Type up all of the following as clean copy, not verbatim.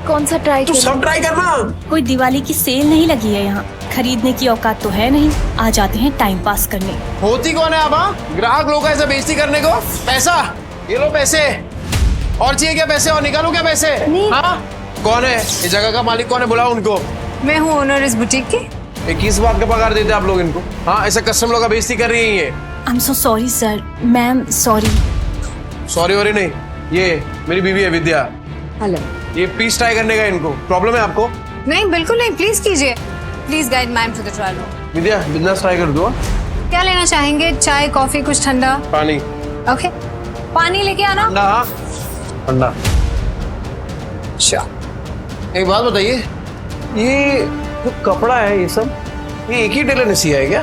कौन सा ट्राई तू सब ट्राई करना। कोई दिवाली की सेल नहीं लगी है यहाँ, खरीदने की औकात तो है नहीं, आ जाते हैं टाइम पास करने। होती कौन है आप? हाँ, ग्राहक लोग ऐसे बेइज्जती करने को। पैसा ये लो, पैसे और चाहिए क्या? पैसे और निकालो क्या पैसे? हाँ, कौन है इस जगह का मालिक? कौन है? बुलाओ उनको। मैं हूँ ओनर इस बुटीक की। 21 बात का पगार देते आप लोग इनको? हाँ, ऐसे कस्टमर लोग का बेइज्जती कर रही है ये। I am so sorry sir, ma'am sorry. Sorry worry नहीं, ये मेरी बीवी है विद्या। हेलो। ये पीस ट्राई करने का इनको प्रॉब्लम है आपको? नहीं बिल्कुल नहीं, प्लीज कीजिए। Please guide ma'am to the trial room. Vidya business try कर दो। क्या लेना चाहेंगे? चाय, कॉफी, कुछ ठंडा? पानी। ओके, पानी लेके आना। ठंडा ठंडा। अच्छा, एक बात बताइए, ये जो कपड़ा है ये सब, ये एक ही टेलर ने सिया है क्या?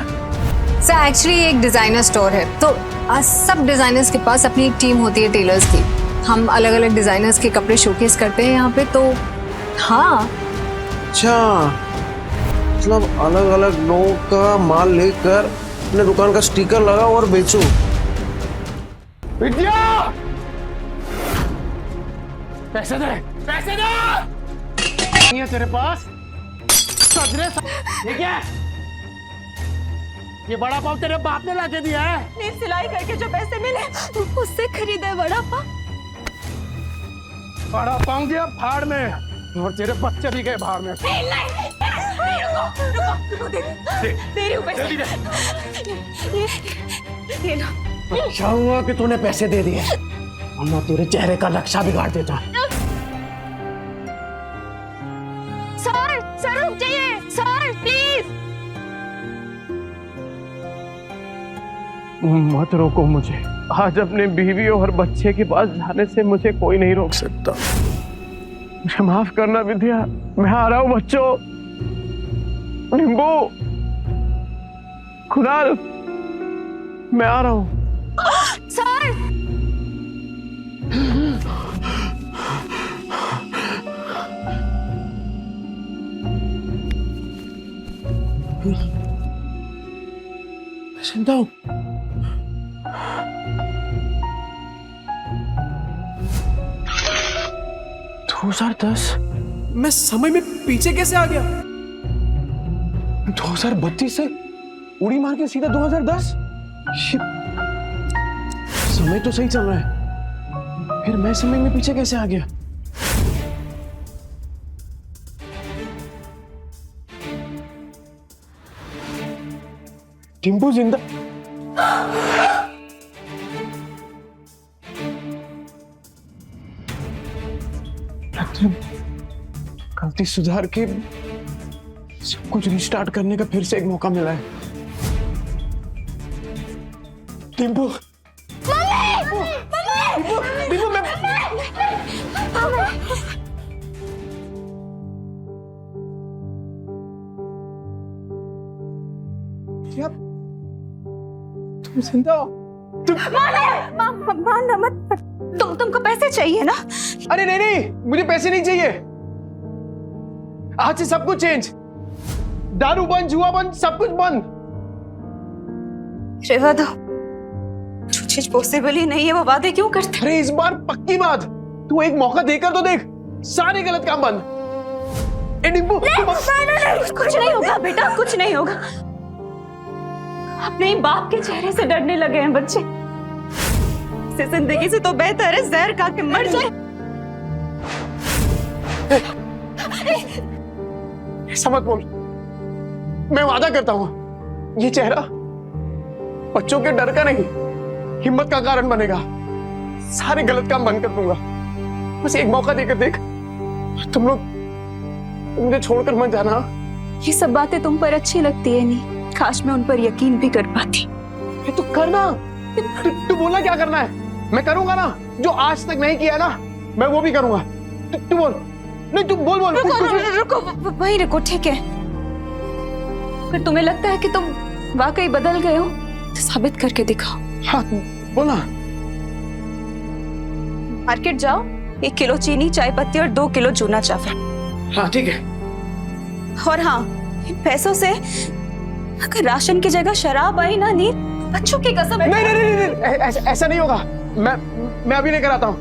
सर एक्चुअली एक डिजाइनर स्टोर है, तो सब डिजाइनर्स के पास अपनी एक टीम होती है टेलर्स की। हम अलग अलग डिजाइनर्स के कपड़े शोकेस करते हैं यहाँ पे, तो हाँ। अच्छा, मतलब अलग अलग लोगों का माल लेकर अपने दुकान का स्टिकर लगाओ और बेचो। विद्या, पैसे दे, पैसे दे। नहीं है तेरे पास? ठीक है, ये बड़ा पाव तेरे बाप ने लाके दिया है। नहीं, सिलाई करके जो पैसे मिले उससे खरीदा है बड़ा पाव। बड़ा पाव गया भाड़ में और तेरे बच्चे भी गए भाड़ में। अच्छा हुआ कि तूने पैसे दे दिए, वरना तेरे चेहरे का नक्शा बिगाड़ देता। सर रुक जाइए सर, प्लीज। मत रोको मुझे, आज अपने बीवी और बच्चे के पास जाने से मुझे कोई नहीं रोक सकता। मुझे माफ करना विद्या, मैं आ रहा हूँ बच्चों। निम्बू, कुणाल, मैं आ रहा हूँ। सर चिंता हूँ। मैं समय में पीछे कैसे आ गया? 2032 से उड़ी मार के सीधा 2010। समय तो सही चल रहा है, फिर मैं समय में पीछे कैसे आ गया? टिम्पू जिंदा? गलती सुधार के सब कुछ रिस्टार्ट करने का फिर से एक मौका मिला है। टिम्पू, टिम्पू, मैं क्या? तुम जिंदा हो? मारना मत, तुमको पैसे चाहिए ना? अरे नहीं नहीं, मुझे पैसे नहीं चाहिए। आज से सब कुछ चेंज, दारू बंद, जुआ बंद, सब कुछ बंद। रेवा दो, जो चीज पॉसिबल ही नहीं है वो वादे क्यों करते? अरे इस बार पक्की बात, तू एक मौका देकर तो देख, सारे गलत काम बंद। डिम्पू, कुछ नहीं होगा बेटा, कुछ नहीं होगा। अपने ही बाप के चेहरे से डरने लगे हैं बच्चे। इस जिंदगी से तो बेहतर है जहर खा के मर जाए। ऐसा मत बोल, मैं वादा करता हूं ये चेहरा बच्चों के डर का नहीं, हिम्मत का कारण बनेगा। सारे गलत काम बंद कर दूंगा, बस एक मौका देकर देख। तुम लोग मुझे छोड़कर मत जाना। ये सब बातें तुम पर अच्छी लगती है नहीं, काश मैं उन पर यकीन भी कर पाती। तो करना, तू बोलना क्या करना है, मैं करूंगा ना। जो आज तक नहीं किया ना, मैं वो भी करूंगा। तू बोल, नहीं तू बोल। रुको, वहीं रुको, ठीक है। फिर तुम्हें लगता है कि तुम वाकई बदल गए हो तो साबित करके दिखाओ। हाँ बोला। मार्केट जाओ, 1 किलो चीनी, चाय पत्ती और 2 किलो चूना चावल। हाँ ठीक है। और हाँ, इन पैसों से अगर राशन की जगह शराब आई ना नीर, बच्चों की कसम। नहीं, ऐसा नहीं होगा। मैं अभी लेकर आता हूँ।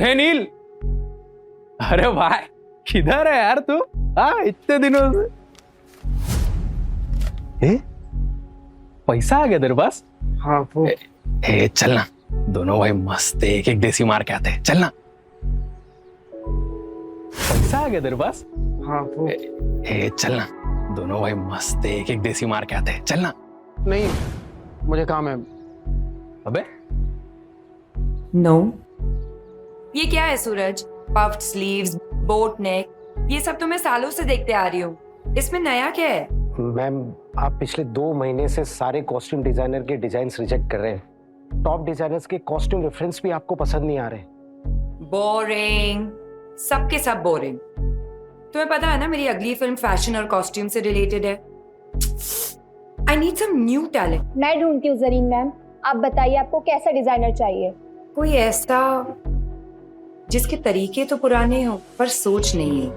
हे नील, अरे भाई किधर है यार तू? हाँ इतने दिनों से। पैसा आ गया तेरे पास? हाँ वो चलना दोनों भाई मस्त एक एक देसी मार के आते हैं, चलना। पैसा आ गया तेरे पास? हाँ वो चलना दोनों भाई मस्त एक एक देसी मार के आते हैं, चलना। नहीं, मुझे काम है। अबे नो ये क्या है सूरज? पफ्ड स्लीव्स, बोट नेक, ये सब तो मैं सालों से देखते आ रही हूँ, इसमें नया क्या है? मैम आप पिछले 2 महीने से सारे कॉस्ट्यूम डिजाइनर के डिजाइन्स रिजेक्ट कर रहे हैं। टॉप डिजाइनर्स के कॉस्ट्यूम रेफरेंस भी आपको पसंद नहीं आ रहे। बोरिंग, सबके सब बोरिंग। तुम्हें पता है ना मेरी अगली फिल्म फैशन और कॉस्ट्यूम से रिलेटेड है। I need some new talent. मैं ढूंढती हूँ जरीन मैम, आप बताइए आपको कैसा डिजाइनर चाहिए? कोई ऐसा जिसके तरीके तो पुराने हो पर सोच नहीं है।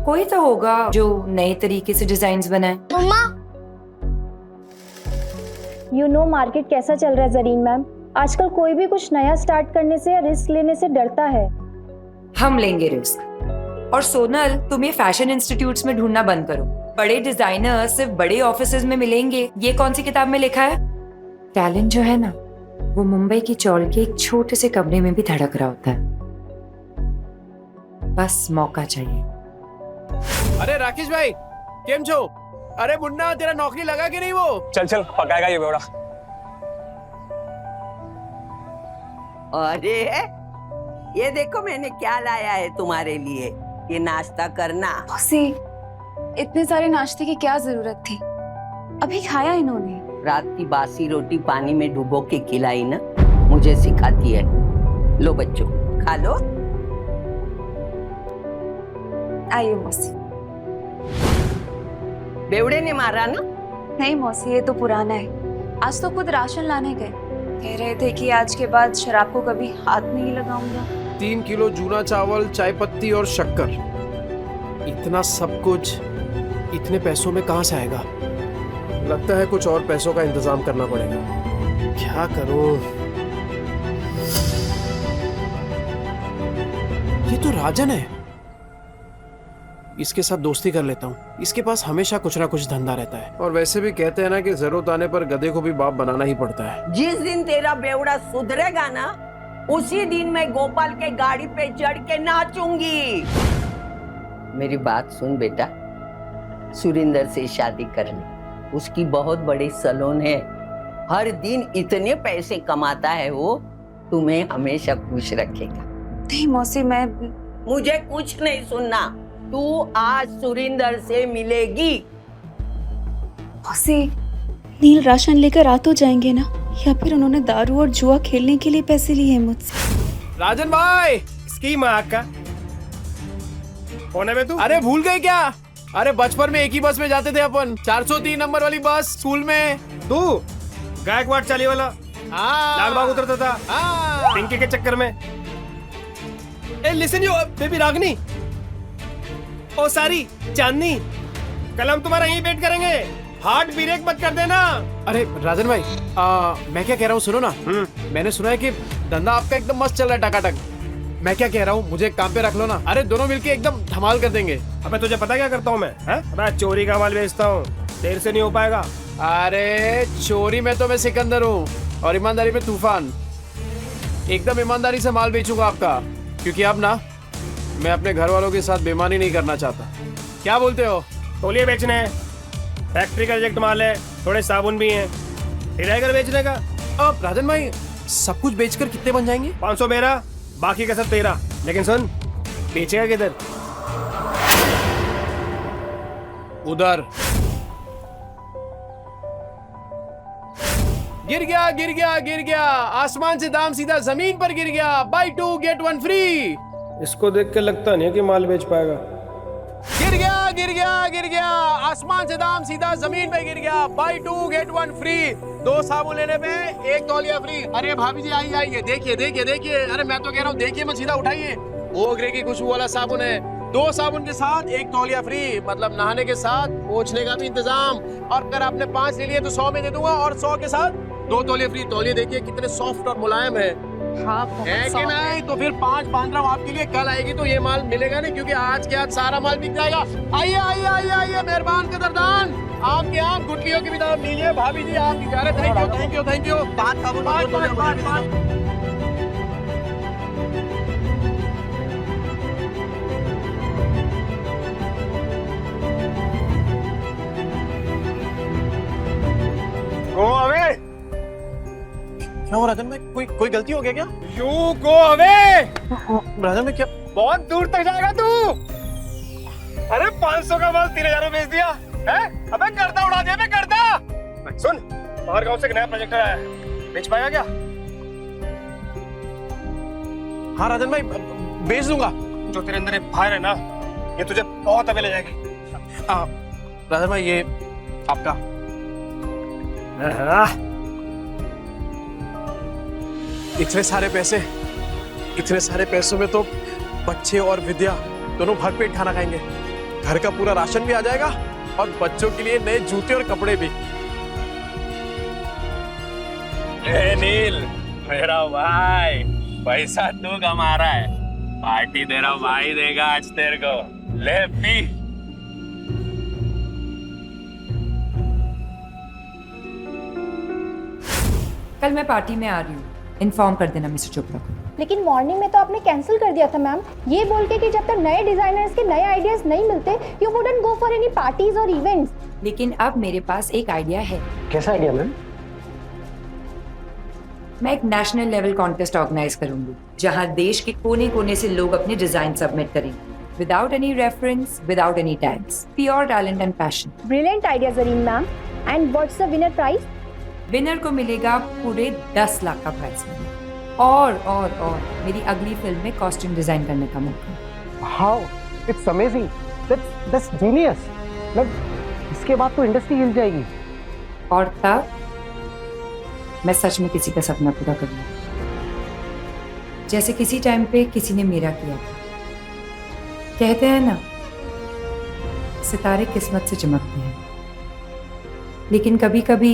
कोई तो होगा जो नए तरीके से डिजाइन्स बनाए। यू नो मार्केट कैसा चल रहा है जरीन मैम, आजकल कोई भी कुछ नया स्टार्ट करने से या रिस्क लेने से डरता है। हम लेंगे रिस्क। और सोनल, तुम ये फैशन इंस्टीट्यूट्स में ढूंढना बंद करो। बड़े डिजाइनर सिर्फ बड़े ऑफिसेज में मिलेंगे, ये कौन सी किताब में लिखा है? टैलेंट जो है ना, वो मुंबई की चौल के एक छोटे से कमरे में भी धड़क रहा होता है। बस मौका चाहिए। अरे राकेश भाई केम छो? अरे मुन्ना तेरा नौकरी लगा कि नहीं वो? चल चल पकाएगा ये बेवड़ा। अरे ये देखो मैंने क्या लाया है तुम्हारे लिए, ये नाश्ता करना। मौसी, इतने सारे नाश्ते की क्या जरूरत थी? अभी खाया इन्होंने। रात की बासी रोटी पानी में डुबो के खिलाई ना, मुझे सिखाती है। लो बच्चों खा लो। आइए मौसी। बेवड़े ने मारा ना? नहीं मौसी, ये तो पुराना है। आज तो खुद राशन लाने गए, कह रहे थे कि आज के बाद शराब को कभी हाथ नहीं लगाऊंगा। 3 किलो जूना चावल, चाय पत्ती और शक्कर, इतना सब कुछ इतने पैसों में कहाँ से आएगा? लगता है कुछ और पैसों का इंतजाम करना पड़ेगा। क्या करूं? ये तो राजन है, इसके साथ दोस्ती कर लेता हूँ। इसके पास हमेशा कुछ ना कुछ धंधा रहता है, और वैसे भी कहते हैं ना कि जरूरत आने पर गधे को भी बाप बनाना ही पड़ता है। जिस दिन तेरा बेवड़ा सुधरेगा ना, उसी दिन मैं गोपाल के गाड़ी पे चढ़ के नाचूंगी। मेरी बात सुन बेटा, सुरिंदर से शादी कर ले। उसकी बहुत बड़ी सैलून है, हर दिन इतने पैसे कमाता है वो, तुम्हें हमेशा खुश रखेगा। नहीं मौसी, मैं मुझे कुछ नहीं सुनना, तू आज सुरिंदर से मिलेगी। मौसी, नील राशन लेकर आ तो जाएंगे ना, या फिर उन्होंने दारू और जुआ खेलने के लिए पैसे लिए हैं मुझसे? राजन भाई इसकी माँ का कौन है बे तू? अरे भूल गए क्या? अरे बचपन में एक ही बस में जाते थे अपन, 403 नंबर वाली बस स्कूल में। तू गायकवाड़ चाली वाला लाल बाग उतरता था पिंकी के चक्कर में। ए लिसन यू बेबी रागनी, ओ सारी चांदनी, कल हम तुम्हारा यहीं वेट करेंगे, हार्ट ब्रेक मत कर देना। अरे राजन भाई मैं क्या कह रहा हूँ सुनो ना। मैंने सुना है कि धंधा आपका एकदम मस्त चल रहा है, टकाटक। मैं क्या कह रहा हूँ, मुझे एक काम पे रख लो ना। अरे दोनों मिलके एकदम धमाल कर देंगे। अबे तुझे पता क्या करता हूँ मैं? अबे चोरी का माल बेचता हूँ, देर से नहीं हो पाएगा। अरे चोरी में तो मैं सिकंदर हूँ और ईमानदारी में तूफान। एकदम ईमानदारी से माल बेचूंगा आपका, क्योंकि अब ना मैं अपने घर वालों के साथ बेईमानी नहीं करना चाहता। क्या बोलते हो? तौलिए बेचने हैं, फैक्ट्री का रिजेक्ट माल है, थोड़े साबुन भी हैं, घर बेचने का। अब राजन भाई सब कुछ बेचकर कितने बन जाएंगे? 500 मेरा, बाकी का सब तेरा। लेकिन सुन, बेचेगा किधर? उधर। गिर गया गिर गया गिर गया, आसमान से दाम सीधा जमीन पर गिर गया। Buy 2 get 1 free. इसको देख के लगता नहीं है कि माल बेच पाएगा। गिर गया गिर गया गिर गया, आसमान से दाम सीधा जमीन पे गिर गया। Buy 2 get 1 free. 2 साबुन लेने पे 1 तौलिया फ्री। अरे भाभी जी आइए आइए, देखिए देखिए देखिए। अरे मैं तो कह रहा हूँ देखिए मत, सीधा उठाइए। ओगरे की खुशबू वाला साबुन है। 2 साबुन के साथ 1 तौलिया फ्री, मतलब नहाने के साथ पोंछने का भी इंतजाम। और अगर आपने 5 ले लिए तो 100 में दे दूंगा, और 100 के साथ 2 तौलिया फ्री। तौलिया देखिए कितने सॉफ्ट और मुलायम है। हाँ है कि नहीं? तो फिर 5 बांध रहा हूँ आपके लिए, कल आएगी तो ये माल मिलेगा नहीं, क्योंकि आज के आज सारा माल बिक जाएगा। आइए आइए आइए आइए, मेहरबान कदरदान, आपके यहाँ गुटलियों की भी दाम लीजिए। भाभी जी आप कह रहे, thank you thank you thank you. बात गो अवे। क्या हो राजन भाई, कोई गलती हो गया क्या? You go away. राजन भाई क्या? बहुत दूर तक जाएगा तू। अरे 500 का माल 3000 में बेच दिया है? अबे गर्दा उड़ा दिया, गर्दा। सुन, बाहर गांव से एक नया प्रोजेक्टर आया है, बेच पाएगा क्या? हाँ राजन भाई, बेच दूंगा। जो तेरे अंदर फायर है ना, ये तुझे बहुत अबे ले जाएगी। राजन भाई ये आपका। इतने सारे पैसों में तो बच्चे और विद्या दोनों भरपेट खाना खाएंगे। घर का पूरा राशन भी आ जाएगा और बच्चों के लिए नए जूते और कपड़े भी। नील मेरा भाई, पैसा तू कमा रहा है, पार्टी तेरा भाई देगा आज तेरे को। ले पी। कल मैं पार्टी में आ रही हूँ, इन्फॉर्म कर देना मिस्टर चोपड़ा को। लेकिन मॉर्निंग में तो आपने कैंसिल कर दिया था मैम, ये बोल के कि जब तक नए डिजाइनर्स के नए आइडियाज नहीं मिलते you wouldn't go for any parties और इवेंट्स। लेकिन अब मेरे पास एक आइडिया है। कैसा आइडिया मैम? मैं एक नेशनल लेवल कॉन्टेस्ट ऑर्गेनाइज करूंगी, जहां देश के कोने कोने से लोग अपने डिजाइन सबमिट करेंगे, without any reference, without any tags, pure talent and passion. Brilliant idea Zareen ma'am. And what's the winner prize? Winner को मिलेगा पूरे 10 लाख का प्राइज मनी और मेरी अगली फिल्म में कॉस्ट्यूम डिजाइन करने का मौका। How it's amazing, that's genius. मतलब इसके बाद तो इंडस्ट्री हिल जाएगी। और तब मैं सच में किसी का सपना पूरा करूंगा, जैसे किसी टाइम पे किसी ने मेरा किया था। कहते हैं ना, सितारे किस्मत से चमकते हैं, लेकिन कभी कभी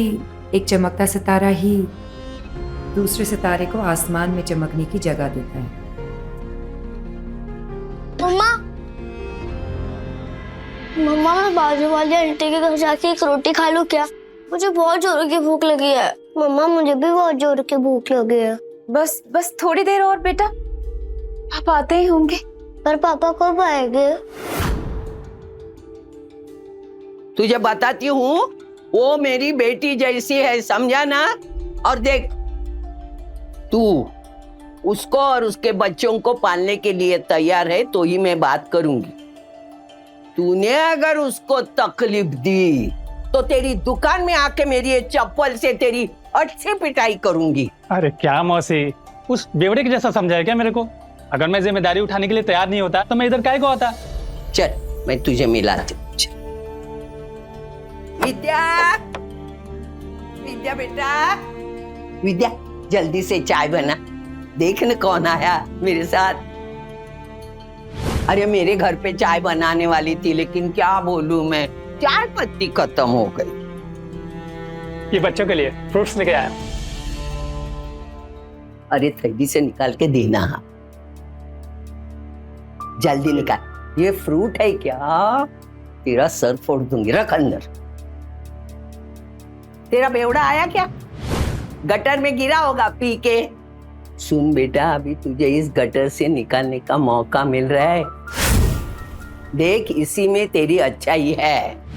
एक चमकता सितारा ही दूसरे सितारे को आसमान में चमकने की जगह देता है। मम्मा, मैं बाजू वाली आंटी के घर जाके एक रोटी खा लूं क्या? मुझे बहुत जोर की भूख लगी है। मम्मा मुझे भी बहुत जोर की भूख लगी है। बस थोड़ी देर और बेटा, पापा आते ही होंगे। पर पापा कब आएंगे? तुझे बताती हूँ, वो मेरी बेटी जैसी है, समझा ना? और देख, तू उसको और उसके बच्चों को पालने के लिए तैयार है तो ही मैं बात करूंगी। तूने अगर उसको तकलीफ दी तो तेरी दुकान में आके मेरी ये चप्पल से तेरी अच्छी पिटाई करूंगी। अरे क्या मौसी, उस बेवड़े के जैसा समझाया क्या मेरे को? अगर मैं जिम्मेदारी उठाने के लिए तैयार नहीं होता तो मैं इधर काहे को आता? चल मैं तुझे मिलाती हूँ। विद्या, विद्या बेटा, विद्या जल्दी से चाय बना। देख न कौन आया मेरे साथ। अरे मेरे घर पे चाय बनाने वाली थी, लेकिन क्या बोलूं मैं, चाय पत्ती खत्म हो गई। ये बच्चों के लिए फ्रूट्स लेके आया। अरे थैली से निकाल के देना, जल्दी निकाल। ये फ्रूट है क्या? तेरा सर फोड़ दूंगी, रख अंदर। तेरा बेवड़ा आया क्या? गटर में गिरा होगा पी के। सुन बेटा, अभी तुझे इस गटर से निकालने का मौका मिल रहा है। देख, इसी में तेरी अच्छाई है।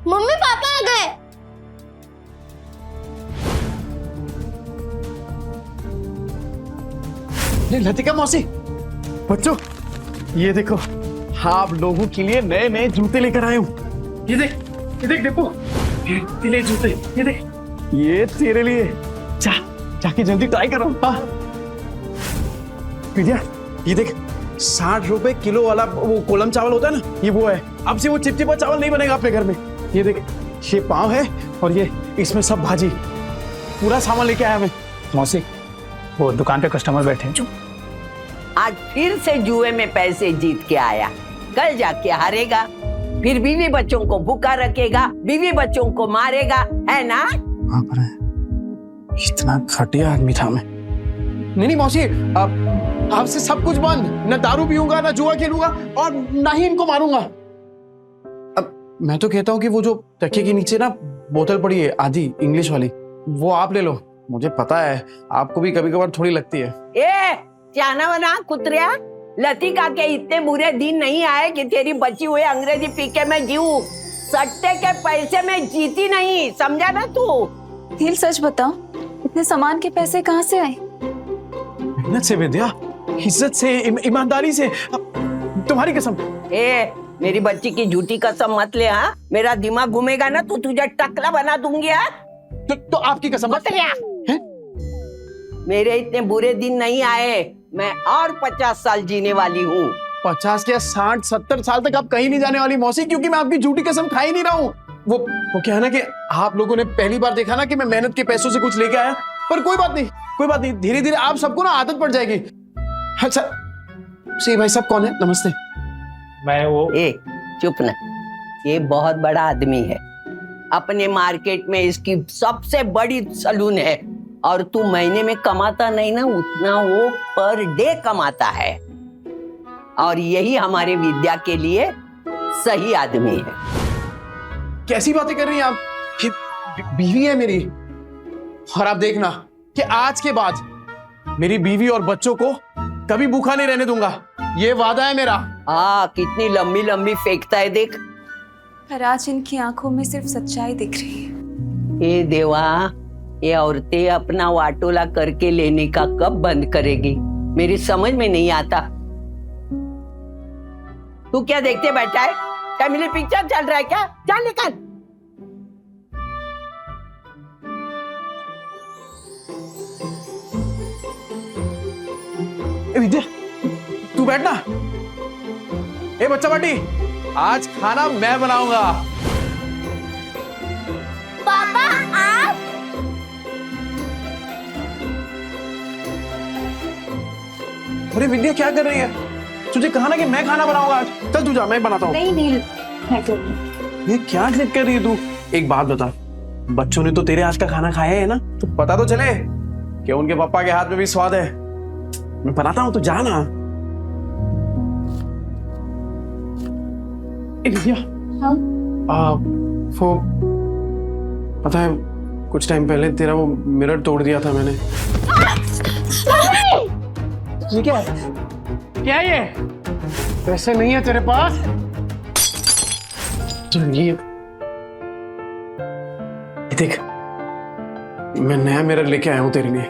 मम्मी पापा आ गए। लतिका मौसी, बच्चों ये देखो, आप लोगों के लिए नए नए जूते लेकर आए हूँ। ये देख देखो, ये ले जूते, ये देख, ये तेरे लिए। जाके जल्दी ट्राई करो। हाँ विद्या, ये देख, 60 रुपए किलो वाला वो कोलम चावल होता है ना, ये वो है। अब से वो चिपचिपा चावल नहीं बनेगा अपने घर में। ये देख, ये पाव है और ये इसमें सब भाजी, पूरा सामान लेके आया मैं। मौसी, वो दुकान पे कस्टमर बैठे हैं। आज फिर से जुए में पैसे जीत के आया, कल जाके हारेगा। फिर बीवी बच्चों को भूखा रखेगा, बीवी बच्चों को मारेगा, है ना? हाँ पर इतना घटिया आदमी था मैं। नहीं मौसी, आपसे सब कुछ बंद। न दारू पीऊंगा, न जुआ खेलूंगा और ना ही इनको मारूंगा। अब मैं तो कहता हूँ कि वो जो तकिए के नीचे ना बोतल पड़ी है आधी इंग्लिश वाली, वो आप ले लो। मुझे पता है आपको भी कभी कभार थोड़ी लगती है। ए जाना वना कुतरिया, लतिका के इतने बुरे दिन नहीं आए कि तेरी बची हुई अंग्रेजी पी के मैं जीऊं। सट्टे के पैसे में जीती नहीं, समझा ना तू? दिल सच बताओ, इतने सामान के पैसे कहाँ से आए? मेहनत से विद्या, इज्जत से, ईमानदारी से। तुम्हारी कसम। ए मेरी बच्ची की झूठी कसम मत ले। हाँ, मेरा दिमाग घूमेगा ना तो तुझे टकला बना दूंगी। तो आपकी कसम। मेरे इतने बुरे दिन नहीं आए, मैं और 50 साल जीने वाली हूँ। 50 क्या 60-70 साल तक आप कहीं नहीं जाने वाली मौसी, क्योंकि मैं आपकी झूठी कसम खा ही नहीं रहा हूँ। वो क्या है ना कि आप लोगों ने पहली बार देखा ना कि मैं मेहनत के पैसों से कुछ लेके आया, पर कोई बात नहीं, कोई बात नहीं, धीरे धीरे आप सबको ना आदत पड़ जाएगी। अच्छा सी भाई साहब कौन है? नमस्ते। मैं वो ए चुप ना, ये बहुत बड़ा आदमी है, अपने मार्केट में इसकी सबसे बड़ी सलून है, और तू महीने में कमाता नहीं ना उतना वो पर डे कमाता है, और यही हमारे विद्या के लिए सही आदमी है। कैसी बातें कर रही हैं आप? कि बीवी है मेरी, और आप देखना कि आज के बाद मेरी बीवी और बच्चों को कभी भूखा नहीं रहने दूंगा, ये वादा है मेरा। हाँ, कितनी लंबी लंबी फेंकता है देख। पर आज इनकी आंखों में सिर्फ सच्चाई दिख रही है। ए देवा, ये औरतें अपना वाटोला करके लेने का कब बंद करेगी, मेरी समझ में नहीं आता। तू क्या देखते बैठा है? फैमिली पिक्चर चल रहा है क्या? चल निकल। विद्या तू बैठना। ए बच्चा पार्टी, आज खाना मैं बनाऊंगा। पापा आप? अरे विद्या क्या कर रही है? तुझे कहा ना कि मैं खाना बनाऊंगा आज। चल तू जा, मैं बनाता हूँ। नहीं मैं करूँगी। ये क्या जिद कर रही है तू? एक बात बता, बच्चों ने तो तेरे हाथ का खाना खाया है ना, तो पता तो चले कि उनके पापा के हाथ में भी स्वाद है। मैं बनाता हूँ, तो जा ना। विद्या हाँ? वो पता है कुछ टाइम पहले तेरा वो मिरर तोड़ दिया था मैंने। ये क्या है? क्या ये? पैसे नहीं है तेरे पास? तो ये देख, मैं नया मिरर लेके आया हूं तेरे लिए,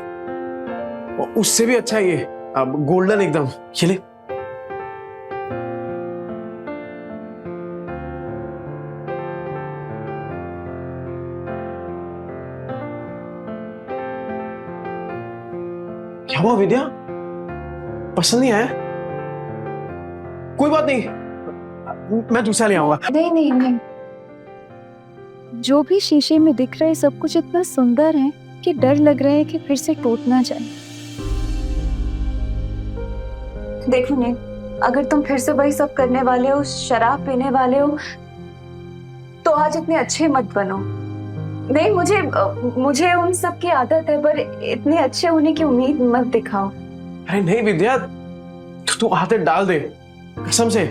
और उससे भी अच्छा ये, अब गोल्डन एकदम। ये ले। क्या हुआ विद्या? पसंद नहीं आया? कोई बात नहीं, मैं दूसरा ले आऊंगा। नहीं जो भी शीशे में दिख रहा है सब कुछ इतना सुंदर है कि डर लग रहा है कि फिर से टूट ना जाए। देखो ने, अगर तुम फिर से वही सब करने वाले हो, शराब पीने वाले हो, तो आज इतने अच्छे मत बनो। नहीं, मुझे उन सब की आदत है, पर इतने अच्छे होने की उम्मीद मत दिखाओ। अरे नहीं विद्या, तू आदत डाल दे कसम से,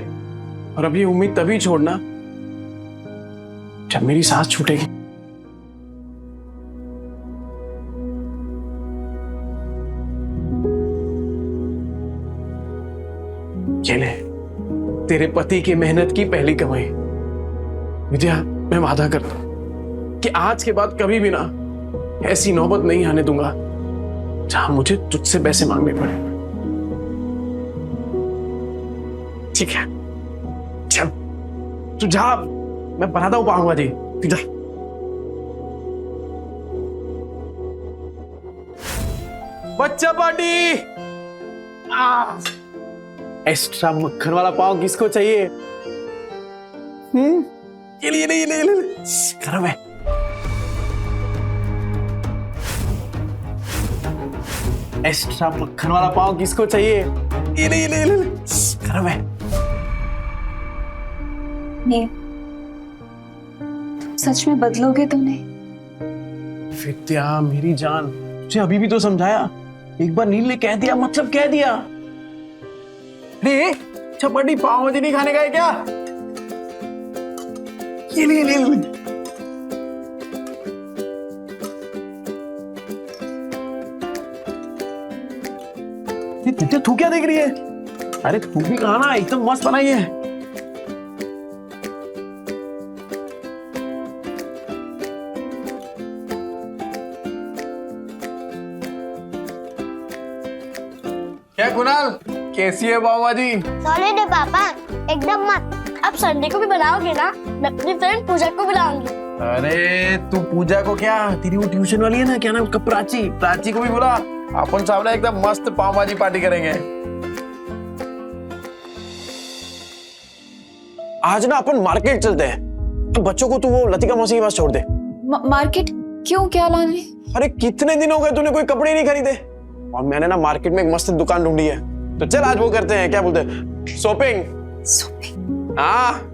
और अब ये उम्मीद तभी छोड़ना जब मेरी सांस छूटेगी। ये ले, तेरे पति की मेहनत की पहली कमाई। विद्या, मैं वादा करता हूं कि आज के बाद कभी भी ना ऐसी नौबत नहीं आने दूंगा जहां मुझे तुझसे पैसे मांगने पड़े। ठीक है, चल तू जा, मैं बनाता हूं पाऊंगा जी। तू जा। बच्चा पार्टी, एक्स्ट्रा मक्खन वाला पाव किसको चाहिए? ये ले गरम है। एक्स्ट्रा मक्खन वाला पाव किसको चाहिए? ये ले गरम है। नहीं सच में बदलोगे तो नहीं? विद्या मेरी जान, तुझे अभी भी तो समझाया। एक बार नील ने कह दिया मतलब कह दिया। अरे चपाटी पाव भाजी नहीं खाने का है क्या? ये ले ले ले। विद्या तू क्या देख रही है? अरे तू भी खाना, एकदम मस्त बनाई है। क्या कुणाल, कैसी है पाव भाजी? सॉलिड है पापा, एकदम मस्त। अब संडे को भी बनाओगे ना? मैं अपनी फ्रेंड पूजा को बुलाऊंगी। अरे तू पूजा को क्या, तेरी वो ट्यूशन वाली है ना, क्या नाम उसका, प्राची, प्राची को भी बुला। अपन सामने एकदम मस्त पाव भाजी पार्टी करेंगे। आज ना अपन मार्केट चलते हैं। तो बच्चों को तू वो लतिका मौसी के पास छोड़ दे। मार्केट क्यों, क्या लाने? अरे कितने दिन हो गए तूने कोई कपड़े नहीं खरीदे, और मैंने ना मार्केट में एक मस्त दुकान ढूंढी है। तो चल आज वो करते हैं, क्या बोलते हैं, शॉपिंग। शॉपिंग? हाँ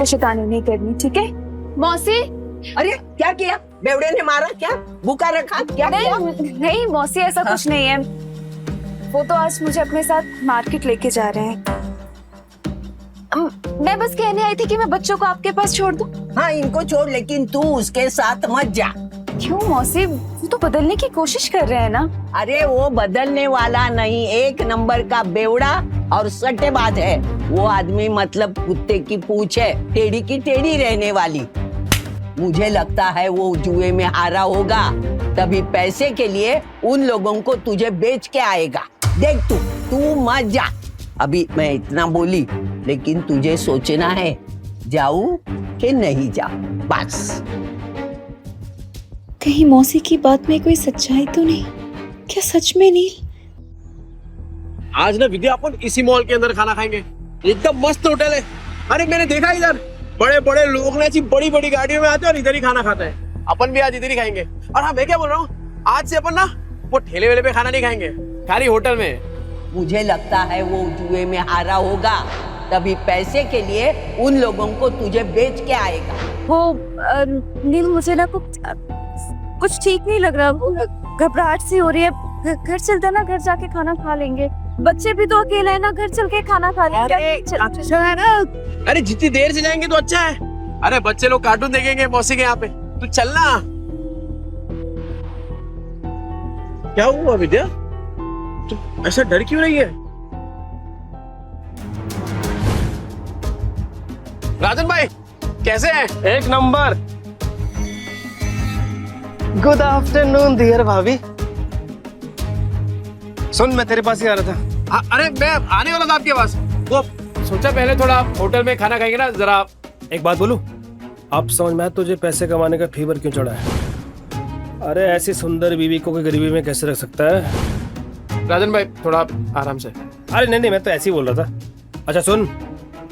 शैतानी नहीं करनी, ठीक है? मौसी। अरे क्या किया? बेवड़े ने मारा क्या? भूखा रखा क्या? नहीं मौसी, ऐसा कुछ नहीं है। वो तो आज मुझे अपने साथ मार्केट लेके जा रहे हैं। मैं बस कहने आई थी कि मैं बच्चों को आपके पास छोड़ दूं। हाँ इनको छोड़, लेकिन तू उसके साथ मत जा। क्यों मौसी, वो तो बदलने की कोशिश कर रहे हैं ना। अरे वो बदलने वाला नहीं, एक नंबर का बेवड़ा और सट्टेबाज है वो आदमी। मतलब कुत्ते की पूंछ है, टेढ़ी की टेढ़ी रहने वाली। मुझे लगता है वो जुए में हारा होगा, तभी पैसे के लिए उन लोगों को तुझे बेच के आएगा। देख तू मत जा। अभी मैं इतना बोली, लेकिन तुझे सोचना है जाऊं कि नहीं जाऊं, बस। कहीं मौसी की बात में कोई सच्चाई तो नहीं? क्या सच में नील? आज ना विद्या अपन इसी मॉल के अंदर खाना खाएंगे, एकदम मस्त होटल है। अरे मैंने देखा इधर बड़े बड़े लोग ना ऐसी बड़ी बड़ी गाड़ियों में आते हैं और इधर ही खाना खाते हैं। अपन भी आज इधर ही खाएंगे। और हाँ मैं क्या बोल रहा हूँ, आज से अपन ना वो ठेले वेले पे खाना नहीं खाएंगे, खाली होटल में। मुझे लगता है वो जुए में हारा होगा, तभी पैसे के लिए उन लोगों को तुझे बेच के आएगा। वो नील, मुझे ना कुछ ठीक नहीं लग रहा, घबराहट सी हो रही है। घर चलते ना, घर जाके खाना खा लेंगे। बच्चे भी तो अकेले हैं ना, घर चल के खाना खा लेंगे। अच्छा है ना? अरे जितनी देर से जाएंगे तो अच्छा है। अरे बच्चे लोग कार्टून देखेंगे मौसी के यहाँ पे, तू चलना। क्या हुआ विद्या, तू ऐसा डर क्यों रही है? राजन भाई कैसे हैं? एक नंबर। गुड आफ्टरनून डियर भाभी। सुन, मैं तेरे पास ही आ रहा था। अरे मैं आने वाला था आपके पास। वो सोचा पहले थोड़ा होटल में खाना खाएंगे ना, जरा। एक बात बोलूं, अब समझ में आया तुझे पैसे कमाने का फीवर क्यों चढ़ा है। अरे ऐसी सुंदर बीवी को कोई गरीबी में कैसे रख सकता है? राजन भाई थोड़ा आराम से। अरे नहीं, मैं तो ऐसे ही बोल रहा था। अच्छा सुन,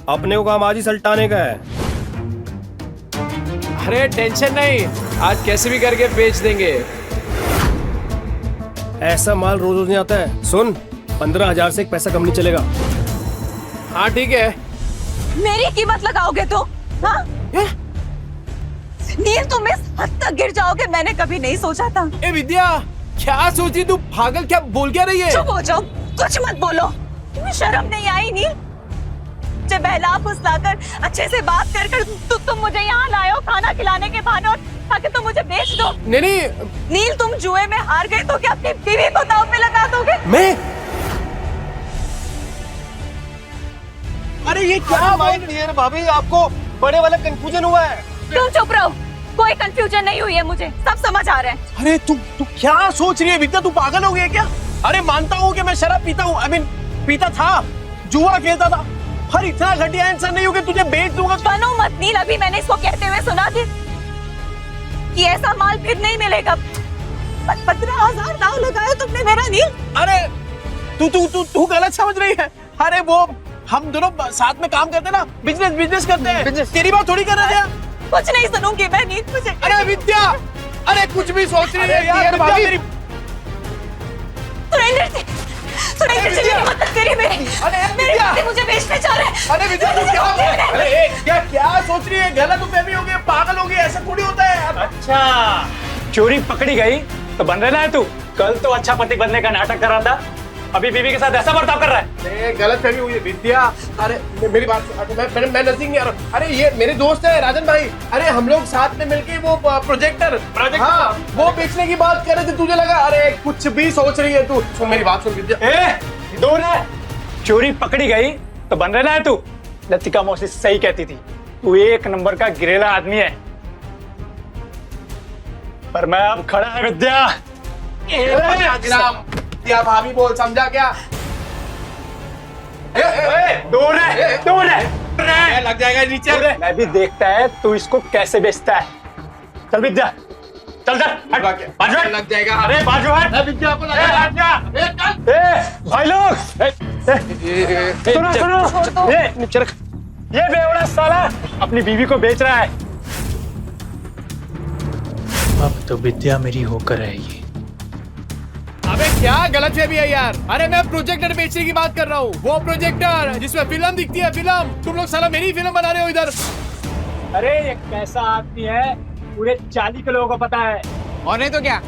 अपने को काम आज ही सल्टाने का है। अरे टेंशन नहीं, आज कैसे भी करके बेच देंगे। ऐसा माल रोज रोज नहीं आता है। सुन, 15,000 से एक पैसा कम नहीं चलेगा। हाँ ठीक है। मेरी कीमत लगाओगे तो? हाँ? नील, तुम इस हद तक गिर जाओगे मैंने कभी नहीं सोचा था। ए विद्या, क्या सोची तू? पागल, क्या बोल क्या रही है? चुप हो जाओ, कुछ मत बोलो। तुम्हें शर्म नहीं आई नील? मुझे बहला फुसलाकर अच्छे से बात कर तुम मुझे यहाँ लाए हो खाना खिलाने के बहाने, और ताकि तुम मुझे बेच दो। नहीं नील, तुम जुए में हार गए तो क्या अपनी बीवी को दांव पे लगा दोगे? मैं? अरे ये क्या बात है भाभी, आपको बड़े वाला कंफ्यूजन हुआ है। तुम चुप रहो, कोई कंफ्यूजन नहीं हुई है, मुझे सब समझ आ रहा है। अरे तू क्या सोच रही है विद्या, तू पागल हो गई है क्या? अरे मानता हूँ कि मैं शराब पीता हूँ, आई मीन पीता था, जुआ खेलता था, हर इतना घटिया इंसान नहीं हूँ कि तुझे बेच दूंगा। बनो मत नील, अभी मैंने इसको कहते हुए सुना थी कि ऐसा माल फिर नहीं मिलेगा। 15,000 दाव लगाया तुमने मेरा नील। अरे तू गलत समझ रही है। अरे वो हम दोनों साथ में काम करते ना, बिजनेस करते हैं। तेरी बात थोड़ी कर रहे हैं। कुछ नहीं सुनूंगी मैं नील, मुझे। अरे विद्या, अरे कुछ भी सोच रही है यार। मदद करिए मेरी। मेरे पति मुझे बेचने जा रहे हैं। अरे विद्या तू क्या अरे क्या क्या सोच रही है? गलत फहमी हो गई, पागल हो गई, ऐसा थोड़ी होता है। अच्छा, चोरी पकड़ी गई तो बन रहा है तू। कल तो अच्छा पति बनने का नाटक कर रहा था, अभी बीवी के साथ ऐसा बर्ताव कर रहा है। गलत फहमी हुई है विद्या। अरे मेरी बात, मैं नजदीक नहीं आ रहा। अरे ये मेरे दोस्त है राजन भाई। अरे हम लोग साथ में मिलके वो प्रोजेक्टर हाँ वो बेचने की बात कर रहे थे। तुझे लगा अरे कुछ भी सोच रही है तू। सुन मेरी बात सुन विद्या। दूर है, चोरी पकड़ी गई तो बन रहा है तू। लतिका मौसी सही कहती थी, तू एक नंबर का गिरेला आदमी है। पर मैं अब खड़ा है विद्या। क्या भाभी बोल, समझा क्या? दूर है, दूर है, लग जाएगा नीचे। मैं भी देखता है तू इसको कैसे बेचता है। चल विद्या, चल चल, बाजू हट। लग जाएगा। अरे बाजू हट। विद्या को लगा। भाई लोग, सुनो सुनो, ये बेवड़ा साला अपनी बीवी को बेच रहा है। अब तो विद्या मेरी होकर रहेगी। अबे क्या गलत फहमी है यार? अरे मैं प्रोजेक्टर बेचने की बात कर रहा हूँ। वो प्रोजेक्टर जिसमें फिल्म दिखती है, फिल्म। तुम लोग साला मेरी फिल्म बना रहे हो इधर। अरे ये कैसा आदमी है, पूरे 40 के लोगों को पता है। और नहीं तो क्या,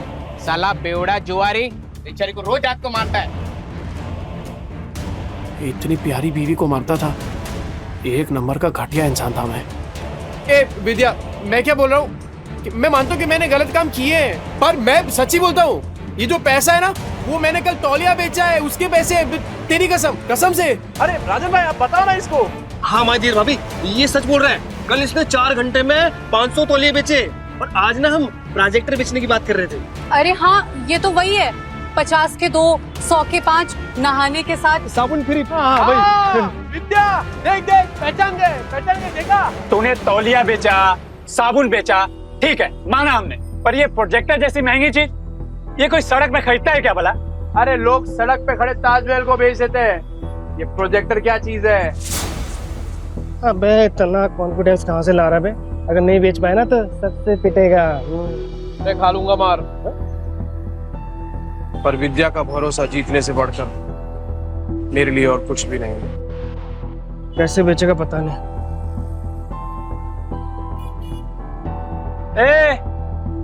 साला बेवड़ा जुआरी बेचारी को रोज रात को मारता है। इतनी प्यारी बीवी को मारता था। एक नंबर का घटिया इंसान था मैं। ए विद्या, मैं क्या बोल रहा हूँ? मैं मानता हूँ कि मैंने गलत काम किए हैं, पर मैं सच्ची बोलता हूँ। ये जो पैसा है ना, वो मैंने कल तौलिया बेचा है, उसके पैसे। तेरी कसम, कसम से। अरे राजन भाई आप बताओ ना इसको। हाँ माजी भाभी, ये सच बोल रहा है। कल इसने 4 घंटे में 500 तौलिए बेचे और आज ना हम प्रोजेक्टर बेचने की बात कर रहे थे। अरे हाँ, ये तो वही है। 50 के 2, 100 के 5, नहाने के साथ साबुन फ्री। विद्या देख देख, पहचान गए देखा। तूने तौलिया बेचा, साबुन बेचा, ठीक है माना हमने, पर ये प्रोजेक्टर जैसी महंगी चीज ये कोई सड़क में खरीदता है क्या भला? अरे लोग सड़क पे खड़े ताजमहल को बेच देते हैं, ये प्रोजेक्टर क्या चीज है? अबे इतना कॉन्फिडेंस कहाँ से ला रहा है? अगर नहीं बेच पाए ना तो सबसे पिटेगा। मैं खा लूंगा मार। पर विद्या का भरोसा जीतने से बढ़कर मेरे लिए और कुछ भी नहीं। कैसे बेचेगा पता नहीं।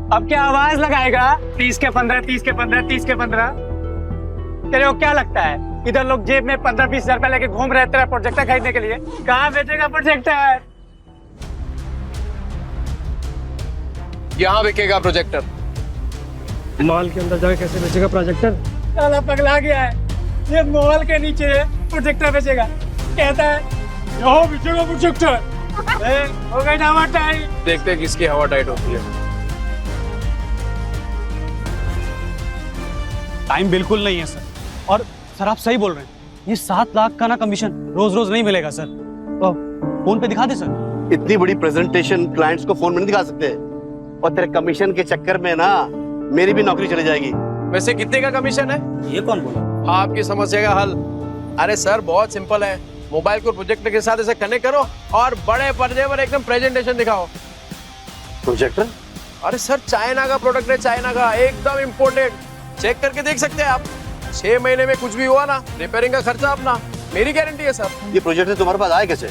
अब क्या आवाज लगाएगा? 30 के 15, 30 के 15, 30 के 15। तेरे को क्या लगता है इधर लोग जेब में 15-20 हजार रुपए लेके घूम रहे तेरा प्रोजेक्टर खरीदने के लिए? कहाँ बेचेगा प्रोजेक्टर? यहाँ बिकेगा प्रोजेक्टर। मॉल के अंदर जाके कैसे बेचेगा प्रोजेक्टर? साला पगला गया है, ये मॉल के नीचे प्रोजेक्टर बेचेगा। कहता है यहाँ बेचेगा प्रोजेक्टर। हो गई ना हवा टाइट। देखते हैं किसकी हवा टाइट होती है। टाइम बिल्कुल नहीं है सर। और सर आप सही बोल रहे हैं, ये 7 लाख का ना कमीशन रोज रोज नहीं मिलेगा सर। तो फोन पे दिखा दे सर। इतनी बड़ी प्रेजेंटेशन क्लाइंट्स को फोन में नहीं दिखा सकते, और तेरे कमीशन के चक्कर में ना मेरी भी नौकरी चली जाएगी। वैसे कितने का कमीशन है? ये कौन बोला? आपकी समस्या का हल। अरे सर बहुत सिंपल है, मोबाइल को प्रोजेक्टर के साथ ऐसे कनेक्ट करो और बड़े पर्दे पर एकदम प्रेजेंटेशन दिखाओ। प्रोजेक्टर? अरे सर चाइना का प्रोडक्ट है, चाइना का, एकदम इम्पोर्टेड। चेक करके देख सकते हैं आप। 6 महीने में कुछ भी हुआ ना, रिपेयरिंग का खर्चा अपना, मेरी गारंटी है सर। ये प्रोजेक्टर तुम्हारे पास आए कैसे?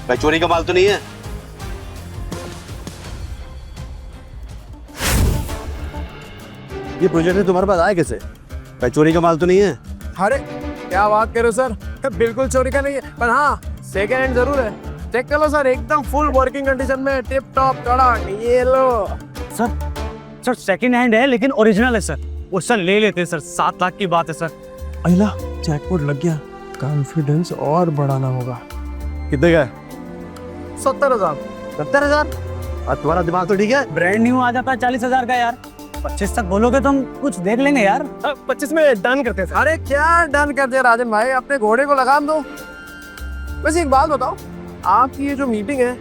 भाई चोरी का माल तो नहीं है? ये प्रोजेक्टर तुम्हारे पास आए कैसे? भाई चोरी का माल तो नहीं है? अरे क्या बात कर रहे हो सर, बिल्कुल चोरी का नहीं है, पर हाँ सेकेंड हैंड जरूर है। चेक कर लो सर, एकदम फुल वर्किंग कंडीशन में, टिप टॉप कड़क। ये लो सर सेकंड हैंड है लेकिन ओरिजिनल है सर। वो सर ले लेते सर, 7 लाख की बात है सर। अहिला जैकपॉट लग गया, कॉन्फिडेंस और बढ़ाना होगा। कितने का? 70,000। 70,000? और तुम्हारा दिमाग तो ठीक है? ब्रांड न्यू आ जाता है 40,000 का यार। 25 तक बोलोगे तो हम कुछ देख लेंगे यार। 25 में डन करते हैं। अरे क्या डन कर दिया राजन भाई, अपने घोड़े को लगाम दो। वैसे एक बात बताओ, आपकी ये जो मीटिंग है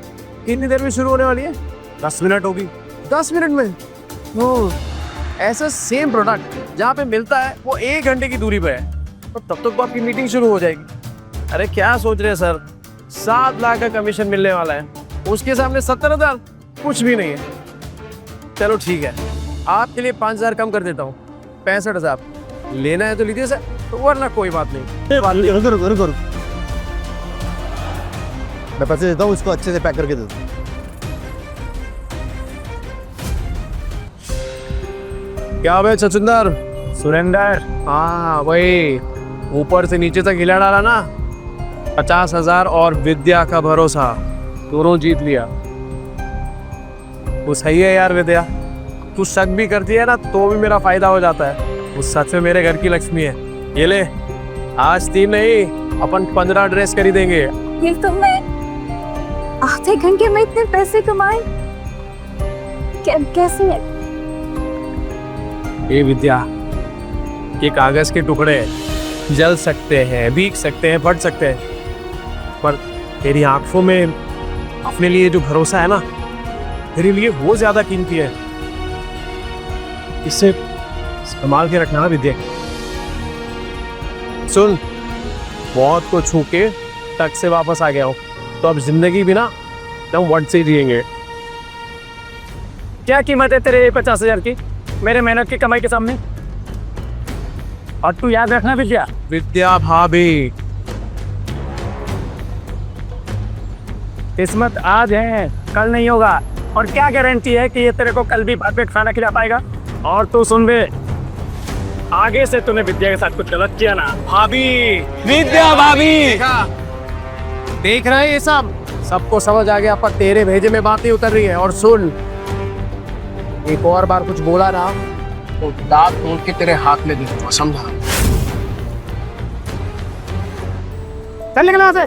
कितनी देर में शुरू होने वाली है? 10 मिनट होगी। 10 मिनट में? ऐसा सेम प्रोडक्ट जहाँ पे मिलता है वो 1 घंटे की दूरी पे है, तो तब तक तो आपकी मीटिंग शुरू हो जाएगी। अरे क्या सोच रहे हैं सर, 7 लाख का कमीशन मिलने वाला है, उसके सामने 70,000 कुछ भी नहीं है। चलो ठीक है, आपके लिए 5,000 कम कर देता हूँ, 65,000। लेना है तो लीजिए सर। वरना कोई बात नहीं। रुको रुको रुको। मैं पैसे देता हूँ, इसको अच्छे से पैक करके दे दो। क्या बे छछुंदर? सुरेंदर, हाँ वही, ऊपर से नीचे तक हिला डाला ना। 50,000 और विद्या का भरोसा, दोनों जीत लिया। वो सही है यार विद्या, तू शक भी करती है ना तो भी मेरा फायदा हो जाता है। वो सच में मेरे घर की लक्ष्मी है। ये ले, आज 3 नहीं अपन 15 ड्रेस खरीदेंगे। ये तो मैं आधे घंटे में इतने पैसे कमाए, कैसे? ये विद्या, ये कागज के टुकड़े जल सकते हैं, भीग सकते हैं, फट सकते हैं, पर तेरी आंखों में अपने लिए जो भरोसा है ना, तेरे लिए वो ज्यादा कीमती है। इसे संभाल के रखना विद्या। सुन, मौत को छू के टक से वापस आ गया हूं, तो अब जिंदगी भी ना एकदम वट से जिएंगे। क्या कीमत है तेरे 50,000 की मेरे मेहनत की कमाई के सामने? और तू याद रखना विद्या, विद्या भाभी, किस्मत आज है कल नहीं होगा, और क्या गारंटी है कि ये तेरे को कल भी भात पे खाना खिला पाएगा? और तू सुन बे, आगे से तूने विद्या के साथ कुछ गलत किया ना, भाभी, विद्या भाभी, देखा, देख रहे हैं ये सबको समझ आ गया, पर तेरे भेजे में बात नहीं उतर रही है। और सुन, एक और बार कुछ बोला ना तो दांत तोड़ के तेरे हाथ में दे दूंगा, समझा? चल निकल यहाँ से।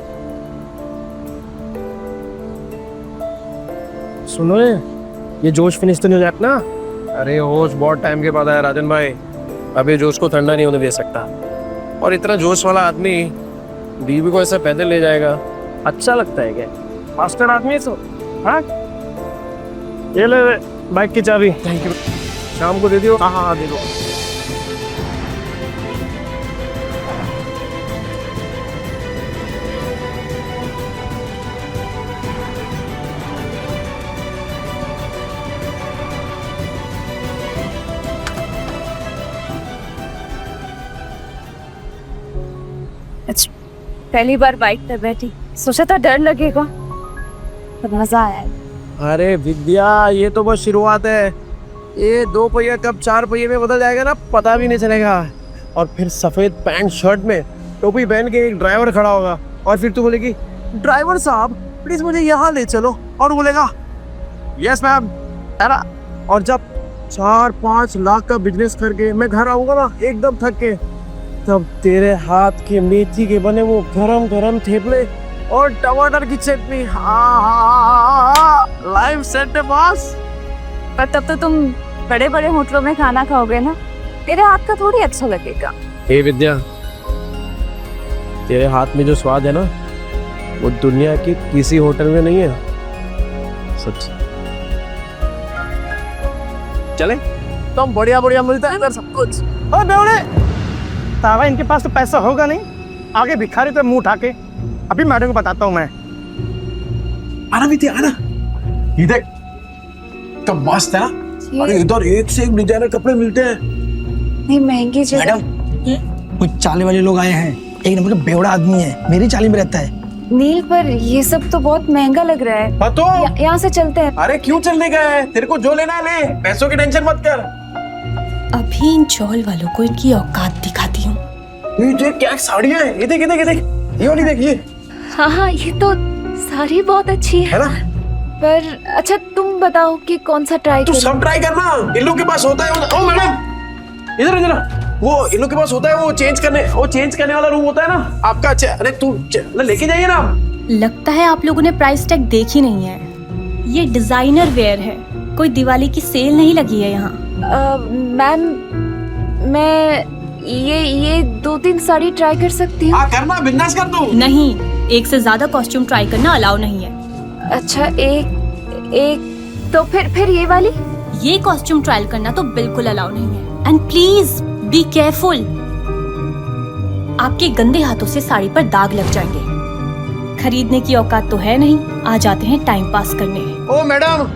सुनो, ये जोश फिनिश तो नहीं हो जाता ना? अरे होश बहुत टाइम के बाद आया राजन भाई, अभी जोश को ठंडा नहीं होने दे सकता। और इतना जोश वाला आदमी बीवी को ऐसे पैदल ले जाएगा, अच्छा लगता है क्या? मास्टर आदमी है तो, हाँ? ये ले बाइक की चाबी। Thank you. शाम को दे दियो। हाँ हाँ दे दो। पहली बार बाइक पर बैठी, सोचा था डर लगेगा, पर मजा आया। अरे विद्या, ये तो बस शुरुआत है। ये 2 पहिया कब 4 पहिए में बदल जाएगा ना, पता भी नहीं चलेगा। और फिर सफेद पैंट शर्ट में टोपी पहन के एक ड्राइवर खड़ा होगा, और फिर तू बोलेगी, ड्राइवर साहब प्लीज मुझे यहाँ ले चलो, और बोलेगा यस मैम। और जब 4-5 लाख का बिजनेस करके मैं घर आऊंगा ना एकदम थक के, तब तेरे हाथ के मेथी के बने वो गरम गरम थेपले और टमाटर की चटनी, लाइव सेट है बॉस। पर तब तो तुम बड़े बड़े होटलों में खाना खाओगे ना, तेरे हाथ का थोड़ी अच्छा लगेगा। हे विद्या, तेरे हाथ में जो स्वाद है ना, वो दुनिया के किसी होटल में नहीं है, सच। चले तो हम बढ़िया बढ़िया मिलता है इधर सब कुछ। ओ बेवड़े, तावा इनके पास तो पैसा होगा नहीं, आगे भिखारी तो मुंह उठा के। अभी मैडम को बताता हूँ मैं। आना विद्या, आना, ये देख तो मस्त है ना। अरे इधर एक से एक डिजाइनर कपड़े मिलते हैं। नहीं महंगी जगह। मैडम, कुछ चाले वाले लोग आए हैं, एक नंबर का बेवड़ा आदमी है, मेरी चाली में रहता है। नील, पर ये सब तो बहुत महंगा लग रहा है। तो यहाँ से चलते हैं। अरे क्यों चलने का है, तेरे को जो लेना है ले, पैसों की टेंशन मत कर। अभी इन चौल वालों को इनकी औकात दिखाती हूँ। ये देख क्या साड़ियाँ हैं, ये देख ये देख ये देख, ये वाली देख ये। हाँ हाँ, ये तो साड़ी बहुत अच्छी है ना? पर अच्छा तुम बताओ कि कौन सा ट्राई तू सब ट्राई करना, इन लोग के पास होता है। ओ मैडम, इधर इधर, वो इन लोग के पास होता है, वो चेंज करने वाला रूम होता है ना आपका। अच्छा, अरे तू लेके जाइए ना। लगता है आप लोगों ने प्राइस टैग देखी नहीं है। ये डिजाइनर वेयर है, कोई दिवाली की सेल नहीं लगी है यहाँ। मैम, मैं ये 2-3 साड़ी ट्राई कर सकती हूँ? करना, बिंदास कर तू। नहीं, एक से ज्यादा कॉस्ट्यूम ट्राई करना अलाउ नहीं है। अच्छा, एक तो फिर ये वाली? ये कॉस्ट्यूम ट्रायल करना तो बिल्कुल अलाउ नहीं है। एंड प्लीज बी केयरफुल, आपके गंदे हाथों से साड़ी पर दाग लग जाएंगे। खरीदने की औकात तो है नहीं, आ जाते हैं टाइम पास करने। ओ मैडम,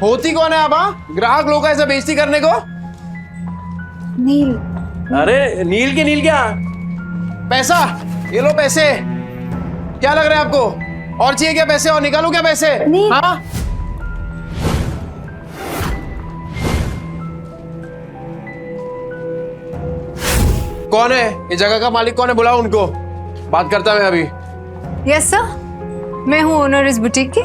होती कौन है आप? ग्राहक लोग ऐसे बेइज्जती करने को? नील। अरे नील क्या, पैसा, ये लो पैसे। क्या लग रहा है आपको? और चाहिए क्या पैसे? और निकालू क्या पैसे? नहीं। हाँ? कौन है ये जगह का मालिक? कौन है? बुलाओ उनको, बात करता मैं अभी। यस सर, मैं हूँ ओनर इस बुटीक की।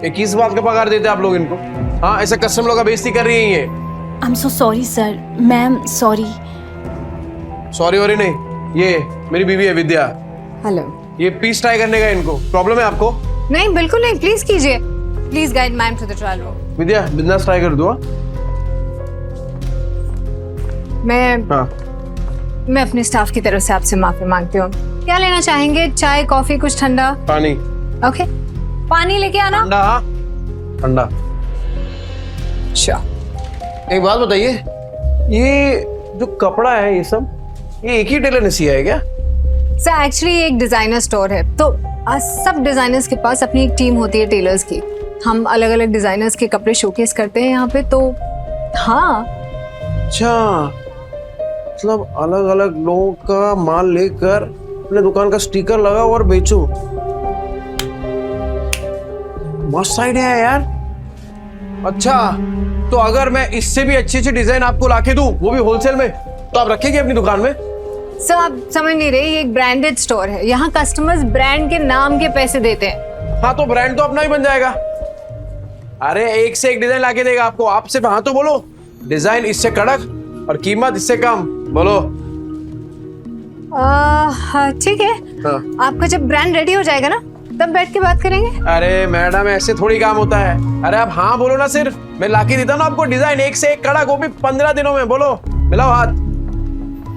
ये किस बात का पगार देते हैं आप लोग इनको? हाँ, ऐसे कस्टमर लोग का बेइज्जती कर रही है ये। I am so sorry sir, ma'am sorry. Sorry worry नहीं, ये मेरी बीवी है विद्या। हेलो। ये पीस ट्राई करने का इनको प्रॉब्लम है आपको? नहीं बिल्कुल नहीं, प्लीज कीजिए। Please guide ma'am to the trial room. Vidya business try कर दो। मैं अपने स्टाफ की तरफ से आपसे माफी मांगती हूँ। क्या लेना चाहेंगे? चाय, कॉफी, कुछ ठंडा? पानी। ओके, पानी लेके आना। ठंडा। ठंडा। अच्छा, एक बात बताइए, ये जो कपड़ा है ये सब, ये एक ही टेलर ने सिया है क्या? सर एक्चुअली एक डिजाइनर स्टोर है, तो सब डिजाइनर्स के पास अपनी एक टीम होती है टेलर्स की। हम अलग अलग डिजाइनर्स के कपड़े शोकेस करते हैं यहाँ पे, तो हाँ। अच्छा, मतलब अलग अलग लोगों का माल लेकर अपने दुकान का स्टिकर लगाओ और बेचो। मस्त आइडिया है यार। अच्छा, तो अगर मैं इससे भी अच्छी अच्छी डिजाइन आपको लाके दूं, वो भी होलसेल में, तो आप रखेंगे अपनी दुकान में? सर आप समझ नहीं रहे, ये एक ब्रांडेड स्टोर है। यहाँ कस्टमर्स ब्रांड के नाम के पैसे देते हैं। हाँ, तो ब्रांड तो अपना ही बन जाएगा। अरे एक से एक डिजाइन लाके देगा आपको। आप सिर्फ हाँ तो बोलो, डिजाइन इससे कड़क और कीमत इससे कम। बोलो। ठीक है। हाँ। आपका जब ब्रांड रेडी हो जाएगा ना, तब बैठ के बात करेंगे। अरे मैडम, ऐसे थोड़ी काम होता है। अरे आप हाँ बोलो ना, सिर्फ मैं लाके देता हूँ ना आपको डिजाइन एक से एक कड़क, वो भी 15 दिनों में। बोलो, मिलाओ हाथ।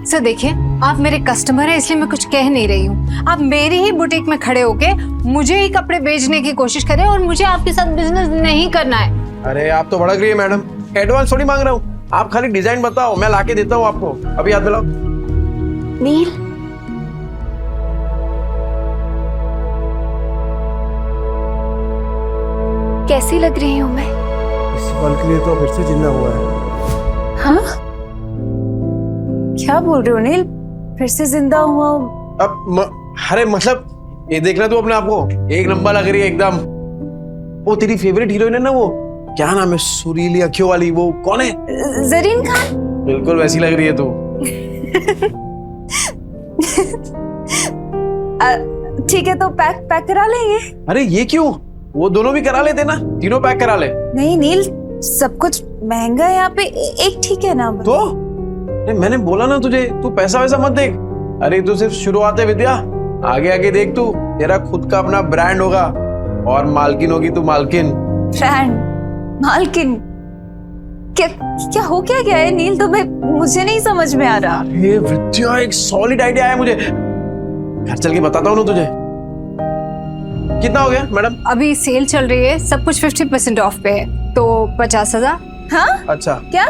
सर देखिए, आप मेरे कस्टमर हैं, इसलिए मैं कुछ कह नहीं रही हूँ। आप मेरी ही बुटीक में खड़े होके मुझे ही कपड़े बेचने की कोशिश करें और मुझे आपके साथ बिजनेस नहीं करना है। अरे आप तो भड़क रही है मैडम, एडवांस थोड़ी मांग रहा हूँ। आप खाली डिजाइन बताओ, मैं लाके देता हूँ आपको। अभी हाथ मिलाओ। नील, कैसी लग रही हूँ मैं? इस पल के लिए तो फिर से जिंदा हुआ है। हाँ? क्या बोल रहे हो नील? फिर से जिंदा हुआ हूँ? अरे मतलब ये देखना तू अपने आप को, एक नंबर लग रही है एकदम। वो तेरी फेवरेट हीरोइन है ना, वो क्या नाम है, सुरीली अखियों वाली, वो कौन है? जरीन खान। बिल्कुल वैसी लग रही है तू। ठीक है, तो पैक करा लेंगे। अरे ये क्यों? वो दोनों भी करा लेते ना, तीनों पैक करा ले। नहीं नील, सब कुछ महंगा है यहाँ पे, एक ठीक है ना? तो मैंने बोला ना तुझे, तू पैसा वैसा मत देख। अरे तू सिर्फ शुरुआत है विद्या, आगे आगे देख तू, तेरा खुद का अपना ब्रांड होगा और मालकिन होगी तू, मालकिन। ब्रांड? मालकिन? क्या हो क्या गया है नील? तो मुझे नहीं समझ में आ रहा। अरे विद्या, एक सॉलिड आइडिया है मुझे, घर चल के बताता हूँ ना तुझे। कितना हो गया मैडम? अभी सेल चल रही है, सब कुछ 50% ऑफ पे है, तो 50,000। हाँ? अच्छा। क्या?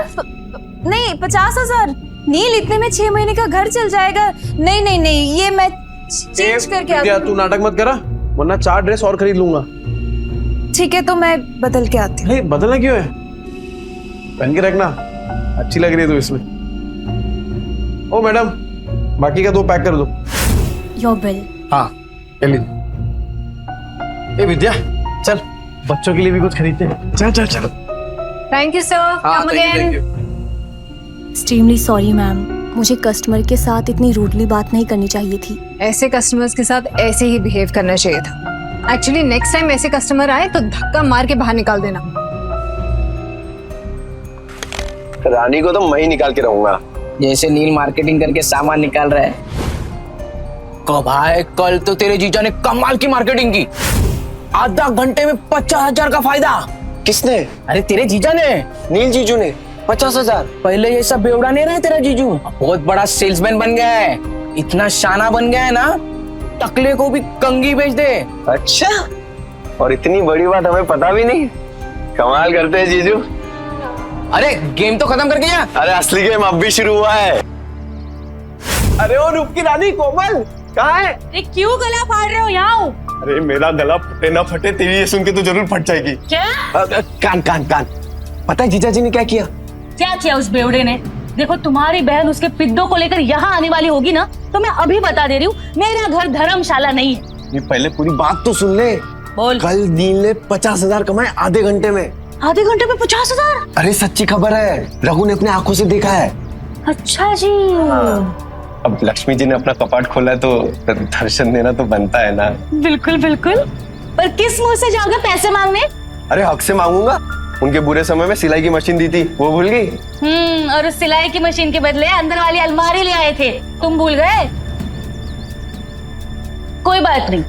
नहीं, 50,000 नील, इतने में 6 महीने का घर चल जाएगा। नहीं नहीं नहीं, ये मैं चेंज करके आती हूँ। तू नाटक मत करा, वरना 4 ड्रेस और खरीद लूंगा। ठीक है, तो मैं बदल के आती हूँ। नहीं, बदलना क्यों है? पहन के रखना, अच्छी लग रही है तू इसमें। ओ मैडम, बाकी का 2 पैक कर दो। Your bill. हाँ, ले। ए विद्या, चल बच्चों के लिए भी कुछ खरीदते हैं। चल चल चल। Thank you sir, come again. Extremely sorry ma'am, मुझे कस्टमर के साथ इतनी रूडली बात नहीं करनी चाहिए थी। ऐसे कस्टमर्स के साथ ऐसे ही बिहेव करना चाहिए था। एक्चुअली नेक्स्ट टाइम ऐसे कस्टमर आए तो धक्का मार के बाहर निकाल देना। रानी को तो मैं ही निकाल के रहूंगा। जैसे नील मार्केटिंग करके सामान निकाल रहा है। भाई कल तो तेरे जीजा ने कमाल की मार्केटिंग की, आधा घंटे में 50,000 का फायदा। किसने? अरे तेरे जीजा ने, नील जीजू ने। 50,000? पहले ये सब बेवड़ा नहीं रहा तेरा जीजू, बहुत बड़ा सेल्समैन बन गया है। इतना शाना बन गया है ना, टकले को भी कंगी बेच दे। अच्छा, और इतनी बड़ी बात हमें पता भी नहीं। कमाल करते हैं जीजू। अरे गेम तो खत्म कर गया। अरे असली गेम अब भी शुरू हुआ है। अरे ओ रूप की रानी कोमल, कहाँ है? अरे क्यों गला फाड़ रहे हो? यहाँ अरे मेरा गला फटे ना फटे, तेरी ये सुन के तो जरूर फट जाएगी। क्या? कान कान कान। पता है जीजा जी ने क्या किया? क्या किया उस बेवड़े ने? देखो तुम्हारी बहन उसके पिद्दों को लेकर यहाँ आने वाली होगी ना, तो मैं अभी बता दे रही हूँ, मेरा घर धर्मशाला नहीं है। ये पहले पूरी बात तो सुन ले। बोल। कल नील ने 50,000 कमाए आधे घंटे में। आधे घंटे में 50,000? अरे सच्ची खबर है, रघु ने अपने आंखों से देखा है। अच्छा जी। अब लक्ष्मी जी ने अपना कपाट खोला है तो दर्शन देना तो बनता है ना। बिल्कुल बिल्कुल, पर किस मुंह से जाओगे पैसे मांगने? अरे हक से मांगूंगा। उनके बुरे समय में सिलाई की मशीन दी थी, वो भूल गई? और उस सिलाई की मशीन के बदले अंदर वाली अलमारी ले आए थे, तुम भूल गए? कोई बात नहीं,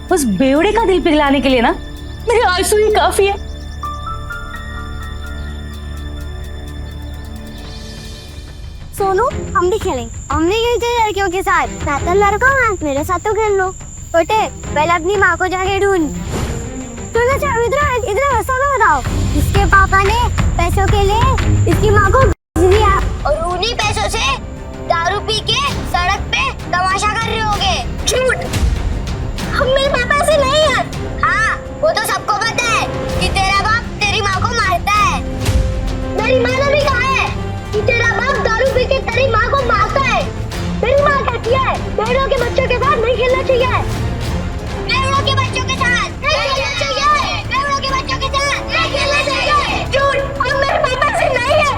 उस बेवड़े का दिल पिघलाने के लिए ना मेरे आंसू ही काफी है। सोनू, हम भी खेलेंगे। हम नहीं खेलते लड़कियों के साथ। मैं तो लड़का हूँ, मेरे साथ तो खेल लो। छोटे, पहले अपनी माँ को जाके ढूंढ। इधर ऐसा ना बताओ। इसके पापा ने पैसों के लिए इसकी माँ को भेज दिया और उन्हीं पैसों से दारू पी के सड़क पे तमाशा कर रहे होगे। झूठ। हम मेरे पापा से नहीं है। हाँ, वो तो सबको पता है कि तेरा बाप तेरी माँ को मारता है। मेरी माँ ने भी कहा है कि तेरा बाप दारू पी के तेरी माँ को मारता है। मेरी माँ कहती है भेड़ों के बच्चों के साथ नहीं खेलना चाहिए। भेड़ों के बच्चों के साथ नहीं खेलना चाहिए। भेड़ों के बच्चों के साथ नहीं खेलना चाहिए। झूठ। हम मेरे पापा से नहीं है,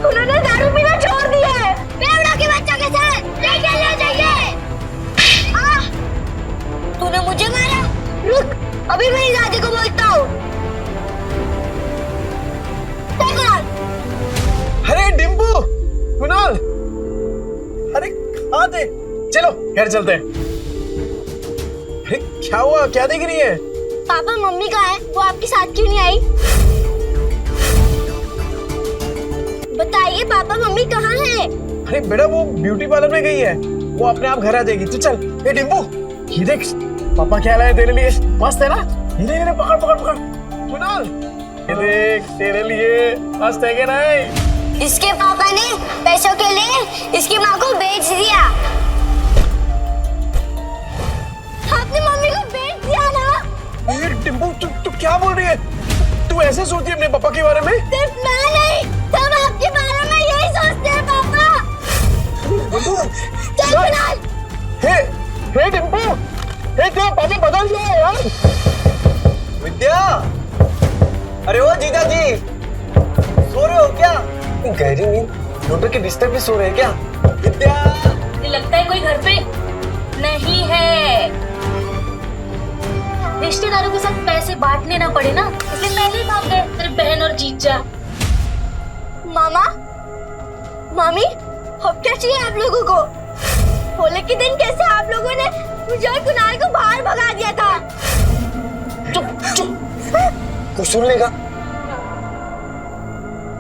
उन्होंने दारू पीना छोड़ दिया है। भेड़ों के बच्चों के साथ नहीं खेलना चाहिए। तूने मुझे मारा? रुक, अभी मेरी दादी को बोलता हूँ। अरे डिम्पू, कुणाल, अरे कहाँ थे? चलो घर चलते हैं। अरे क्या हुआ, क्या देख रही है? पापा मम्मी कहाँ है? वो आपके साथ क्यों नहीं आई? बताइए पापा मम्मी कहाँ है? अरे बेटा वो ब्यूटी पार्लर में गई है, वो अपने आप घर आ जाएगी। तो चल। ए डिम्पू, ये देख पापा क्या लाए तेरे लिए, मस्त है ना? ये पकड़ पकड़ पकड़। कुणाल, ये देख तेरे लिए, मस्त है क्या नहीं? इसके पापा ने पैसों के लिए इसकी माँ को बेच दिया। आपने मम्मी को बेच दिया ना? ये डिम्पू तू क्या बोल रही है? तू ऐसे सोचती है अपने पापा के बारे में? सिर्फ मैं नहीं, सब आपके बारे में यही सोचते हैं पापा। चल कुणाल। हे डिम्पू, हे तेरा पापा बदल गया है यार। विद्या, अरे ओ जीजा जी, सो रहे हो क्या? गहरी नींद, डॉक्टर के बिस्तर पे सो रहे हैं क्या? विद्या, लगता है कोई घर पे नहीं है। रिश्तेदारों के साथ पैसे बांटने ना पड़े ना, इसलिए पहले ही भाग गए तेरे बहन और जीजा। मामा, मामी, अब क्या चाहिए आप लोगों को? होली के दिन कैसे आप लोगों ने मुझे और कुणाल को बाहर भगा दिया था? चुप चुप, कुछ सुन लेगा।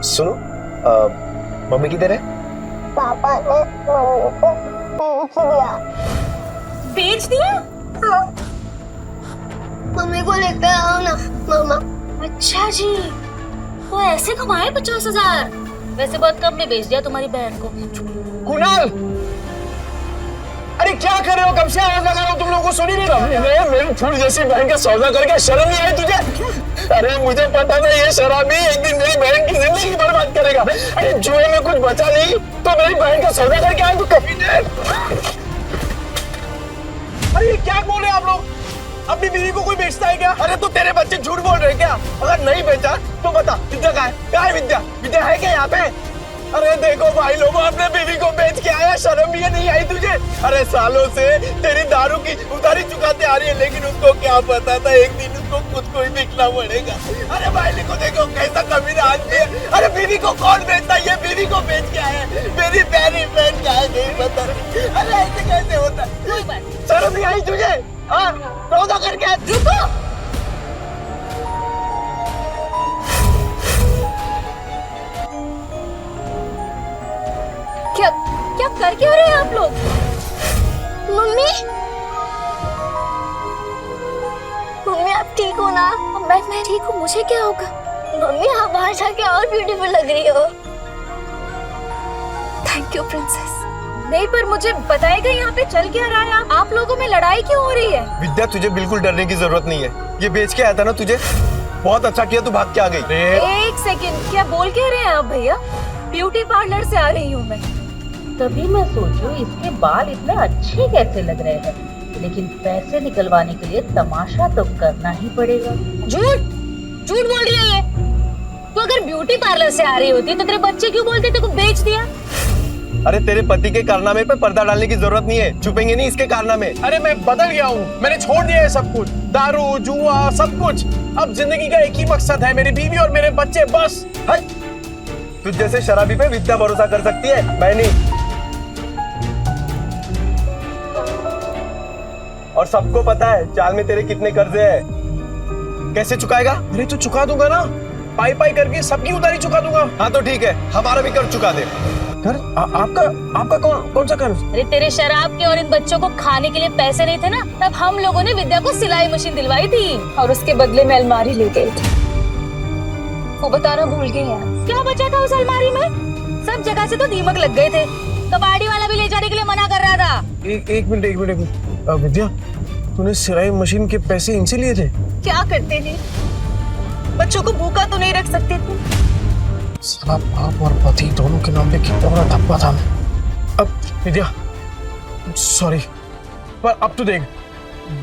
सुनो, मम्मी किधर है? पापा ने मम्मी को बेच दिया। हाँ। मम्मी को लेकर आओ ना मामा। अच्छा जी, तो ऐसे कमाए 50,000? वैसे बहुत कम में बेच दिया तुम्हारी बहन को। कुणाल, अरे क्या कर रहे हो? कब से आवाज लगा रहा हूँ, तुम लोगों को सुनी नहीं रहा? मेरी फूल जैसी बहन का सौदा करके शर्म नहीं आई तुझे? अरे मुझे पता था ये शराबी एक दिन मेरी बहन की जिंदगी बर्बाद करेगा। अरे जुए में कुछ बचा नहीं तो मेरी बहन का सौदा करके आए तो कभी नहीं। अरे क्या बोल रहे हैं आप लोग? अपनी बीवी को कोई बेचता है क्या? अरे तो तेरे बच्चे झूठ बोल रहे हैं क्या? अगर नहीं बेचा तो बता, विद्या कहाँ है? कहाँ है विद्या? विद्या है क्या यहाँ पे? अरे देखो भाई लोगों, अपने बीवी को बेच के आया, शर्म भी नहीं आई तुझे? अरे सालों से तेरी दारू की उधारी चुकाते आ रही है, लेकिन उसको क्या पता था एक दिन उसको खुद को ही बिकना पड़ेगा। अरे भाई को देखो कैसा कमीना आदमी है। अरे बीवी को कौन बेचता है? ये बीवी को बेच के आया, मेरी प्यारी बहन क्या है नहीं पता। अरे ऐसे कैसे होता है? शर्म नहीं आई तुझे? हाँ, सौदा करके रुको। क्या क्या कर क्या रहे हैं आप लोग? मम्मी, मम्मी आप ठीक हो ना? मैं ठीक हूँ, मुझे क्या होगा? मम्मी आप बाहर जाके और ब्यूटीफुल लग रही हो। Thank you princess. नहीं पर मुझे बताएगा यहाँ पे चल क्या रहा है? आप लोगों में लड़ाई क्यों हो रही है? विद्या, तुझे बिल्कुल डरने की जरूरत नहीं है। ये बेच के आया था ना तुझे, बहुत अच्छा किया तू भाग के आ गई। एक सेकंड, क्या बोल के रहे हैं आप भैया? ब्यूटी पार्लर से आ रही हूँ मैं। तभी मैं सोचूं इसके बाल इतने अच्छे कैसे लग रहे हैं, लेकिन पैसे निकलवाने के लिए तमाशा तो करना ही पड़ेगा। झूठ झूठ बोल रही है ये। तो अगर ब्यूटी पार्लर से आ रही होती तो तेरे बच्चे क्यों बोलते थे को बेच दिया? अरे तेरे पति के कारनामे पे पर्दा डालने की जरूरत नहीं है, छुपेंगे नहीं इसके कारनामे। अरे मैं बदल गया हूँ, मैंने छोड़ दिया है सब कुछ, दारू जुआ सब कुछ। अब जिंदगी का एक ही मकसद है, मेरी बीवी और मेरे बच्चे, बस। तुझ जैसे शराबी पे विद्या भरोसा कर सकती है, मैं नहीं। और सबको पता है चाल में तेरे कितने कर्जे हैं। कैसे चुकाएगा? अरे तो चुका दूंगा ना, पाई पाई करके सबकी उधारी चुका दूंगा। हाँ तो ठीक है, हमारा भी कर्ज चुका दे। कर आपका कौन सा कर्ज? अरे तेरे शराब के और इन बच्चों को खाने के लिए पैसे नहीं थे ना, तब हम लोगों ने विद्या को सिलाई मशीन दिलवाई थी और उसके बदले में अलमारी ले गए थे। वो बताना भूल गई यार, क्या बचा था उस अलमारी में? सब जगह से तो दीमक लग गए थे, कबाड़ी वाला भी ले जाने के लिए मना कर रहा था। एक मिनट विद्या, तूने सिलाई मशीन के पैसे इनसे लिए थे? क्या करते थे, बच्चों को भूखा तो नहीं रख सकते थे। साला बाप और पति दोनों के नाम पे कितना बड़ा धब्बा था। अब विद्या सॉरी, पर अब तो देख,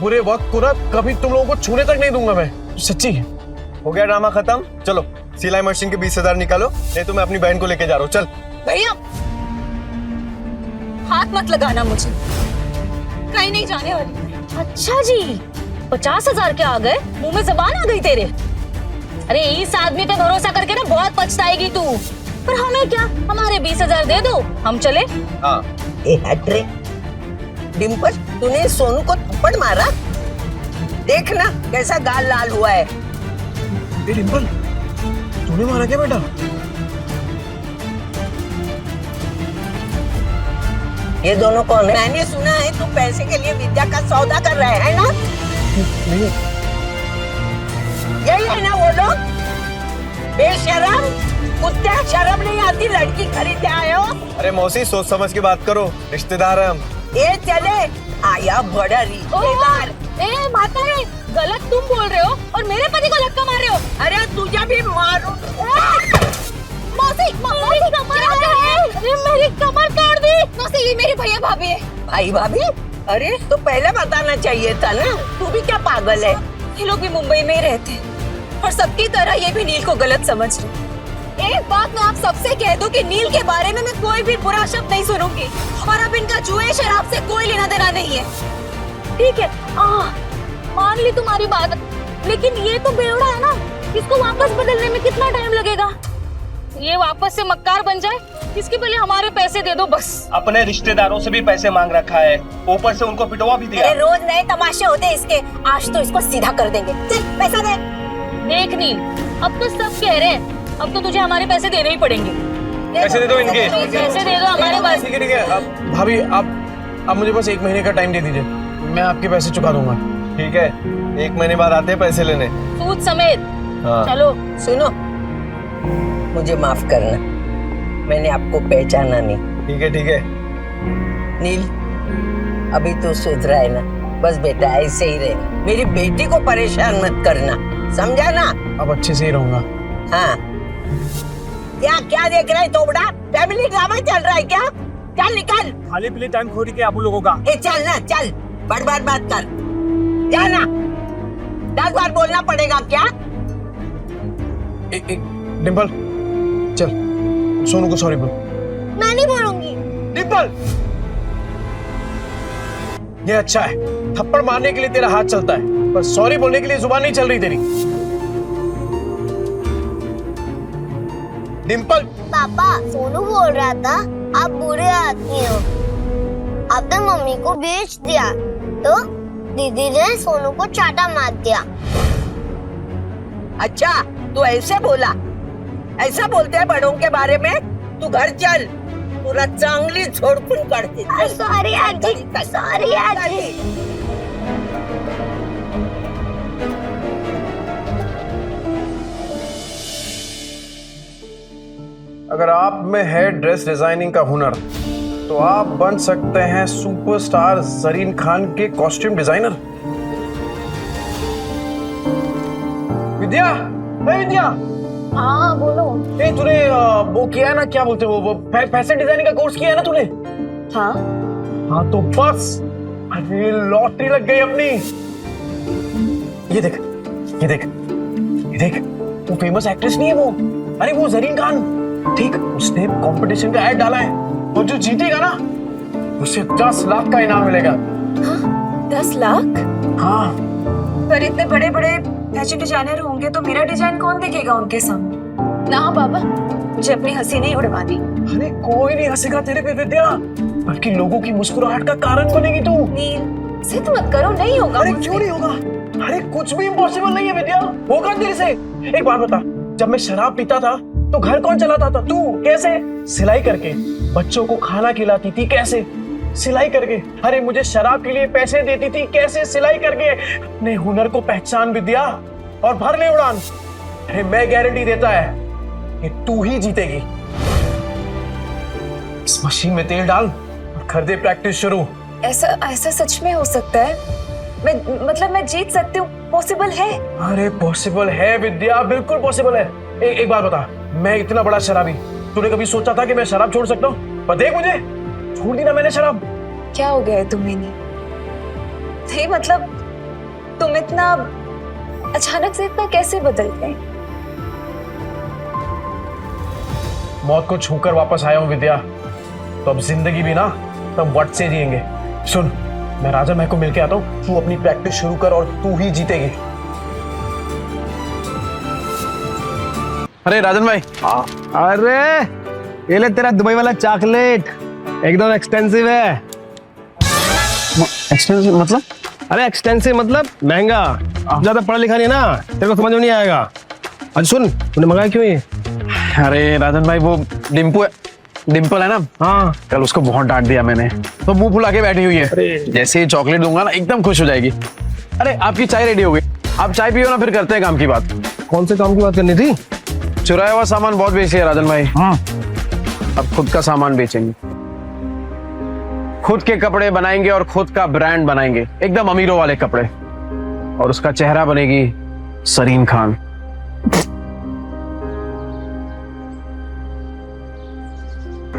बुरे वक्त को ना कभी तुम लोगों को छूने तक नहीं दूंगा मैं, सच्ची। हो गया ड्रामा खत्म, चलो सिलाई मशीन के 20,000 निकालो, नहीं तो मैं अपनी बहन को लेके जा रहा हूँ। चल भैया हाथ मत लगाना मुझे, कहीं नहीं जाने वाली। अच्छा जी 50,000 के आ गए, मुंह में जबान आ गई तेरे। अरे इस आदमी पे भरोसा करके ना बहुत पछताएगी तू। पर हमें क्या, हमारे 20,000 दे दो, हम चले। हाँ। हट रे डिम्पल, तूने सोनू को थप्पड़ मारा, देखना कैसा गाल लाल हुआ है। डिम्पल तूने मारा क्या बेटा? ये दोनों कौन है? मैंने सुना है तू पैसे के लिए विद्या का सौदा कर रहा है ना? नहीं। यही है ना वो लोग? बेशरम, कुत्ते, शर्म नहीं आती, लड़की खरीदने आए हो? अरे मौसी सोच समझ के बात करो, रिश्तेदार हैं हम। ये चले आया बड़ा रिश्तेदार। ए माता है, गलत तुम बोल रहे हो और मेरे पति को धक्का मार रहे हो। अरे तुझे भी मारो। मौसी मेरी कमर तोड़ दी। मौसी ये मेरे भैया भाभी है। भाई भाभी? अरे तो पहले बताना चाहिए था ना, तू भी क्या पागल है? ये लोग भी मुंबई में ही रहते हैं और सबकी तरह ये भी नील को गलत समझ रहे। एक बात मैं आप सबसे कह दूं कि नील के बारे में मैं कोई भी बुरा शब्द नहीं सुनूंगी और अब इनका जुए शराब से कोई लेना देना नहीं है, ठीक है? मान ली तुम्हारी बात, लेकिन ये तो बेवड़ा है ना, इसको वापस बदलने में कितना टाइम लगेगा? ये वापस से मक्कार बन जाए, इसके पहले हमारे पैसे दे दो बस। अपने रिश्तेदारों से भी पैसे मांग रखा है, ऊपर से उनको पिटवा भी दिया। अरे रोज नए तमाशे होते हैं इसके, आज तो इसको सीधा कर देंगे। चल पैसा दे। देख नील, अब तो सब कह रहे हैं, अब तो तुझे हमारे पैसे देने ही पड़ेंगे। पैसे दे दो इनके। पैसे दे दो हमारे पास। ठीक है अब भाभी आप मुझे बस 1 महीने का टाइम दे दीजिए, मैं आपके पैसे चुका दूंगा। ठीक है, 1 महीने बाद आते हैं पैसे लेने, सूद समेत। हाँ। चलो सुनो, मुझे माफ करना, मैंने आपको पहचाना नहीं। ठीक है नील, अभी तो सुधरा है ना, बस बेटा ऐसे ही रहे, मेरी बेटी को परेशान मत करना, समझा ना? अब अच्छे से ही रहूंगा। हाँ। क्या देख रहा है तोबड़ा? फैमिली ड्रामा चल रहा है क्या? चल निकल। खाली पीली टाइम खोरी के आप लोगों का। चल ना, चल, बड़ बात कर, जाना। 10 बार बोलना पड़ेगा क्या? डिम्पल चल, सोनू को सॉरी बोल। मैं नहीं बोलूंगी। डिम्पल, ये अच्छा है, थप्पड़ मारने के लिए तेरा हाथ चलता है, पर सॉरी बोलने के लिए जुबान नहीं चल रही तेरी। डिम्पल। पापा, सोनू बोल रहा था आप बुरे आदमी हो, आपने मम्मी को बेच दिया, तो दीदी ने सोनू को चाटा मार दिया। अच्छा, तू ऐसे बोला? ऐसा बोलते हैं बड़ों के बारे में? तू घर चल, पूरा चांगली छोड़पून करते। सॉरी आजी, सॉरी आजी। अगर आप में है ड्रेस डिजाइनिंग का हुनर, तो आप बन सकते हैं सुपरस्टार जरीन खान के कॉस्ट्यूम डिजाइनर। विद्या, विद्या, हाँ बोलो। तूने वो किया है ना, क्या बोलते हैं वो फैशन डिजाइनिंग का कोर्स किया है ना तूने? हाँ हाँ तो बस अरे लॉटरी लग गई अपनी। ये देख ये देख ये देख, वो फेमस एक्ट्रेस नहीं है वो, अरे वो जरीन खान, ठीक, उसने कंपटीशन का ऐड डाला है और जो जीतेगा ना उसे 10 लाख का इनाम मिलेगा। हाँ, 10 लाख? हाँ। पर इतने बड़े बड़े फैशन डिजाइनर होंगे तो मेरा डिजाइन कौन देखेगा उनके सामने? ना बाबा, मुझे अपनी हंसी नहीं उड़वानी। अरे कोई नहीं हंसेगा तेरे पे विद्या, बल्कि लोगों की मुस्कुराहट का कारण बनेगी तू। नील जिद मत करो, नहीं होगा। अरे क्यों नहीं होगा? अरे कुछ भी इम्पॉसिबल नहीं है विद्या, होगा तेरे से। एक बात बता, जब मैं शराब पीता था तो घर कौन चलाता था? तू। कैसे? सिलाई करके। बच्चों को खाना खिलाती थी, कैसे? सिलाई करके। अरे मुझे शराब के लिए पैसे देती थी, कैसे? सिलाई करके। अपने हुनर को पहचान विद्या और भर ले उड़ान। अरे मैं गारंटी देता है कि तू ही जीतेगी। इस मशीन में तेल डाल और कर दे प्रैक्टिस शुरू। ऐसा सच में हो सकता है? मैं जीत सकती हूँ? पॉसिबल है? अरे पॉसिबल है विद्या, बिल्कुल पॉसिबल है। एक बात बता, मैं इतना बड़ा शराबी, तूने कभी सोचा था कि मैं शराब छोड़ सकता हूँ? पर देख मुझे, छोड़ दी ना मैंने शराब। क्या हो गया है तुम्हें? नहीं मतलब तुम इतना अचानक से इतना कैसे बदल गए? मौत को छूकर वापस आया हूँ विद्या, तो अब जिंदगी भी ना तब वट से जिएंगे। सुन, मैं राजन भाई को मिलके आता हूँ, तू अपनी प्रैक्टिस शुरू कर और तू ही जीतेगी। अरे राजन भाई। अरे ये ले तेरा दुबई वाला चॉकलेट, एकदम एक्सपेंसिव है। एक्सपेंसिव मतलब? अरे एक्सपेंसिव मतलब महंगा। ज्यादा पढ़ा लिखा नहीं ना, तेरे को समझ में नहीं आएगा। अच्छा सुन, तूने मंगाया क्यों ये? अरे राजन भाई, वो डिम्पल है ना, हाँ, कल उसको बहुत डांट दिया मैंने, तो मुंह फुला के बैठी हुई है। जैसे ही चॉकलेट दूंगा ना एकदम खुश हो जाएगी। अरे आपकी चाय रेडी हो गई, आप चाय पियो ना, फिर करते हैं काम की बात। कौन से काम की बात करनी थी? चुराया हुआ सामान बहुत बेची है राजन भाई। हाँ, अब खुद का सामान बेचेंगे, खुद के कपड़े बनाएंगे और खुद का ब्रांड बनाएंगे, एकदम अमीरों वाले कपड़े। और उसका चेहरा बनेगी सरीन खान।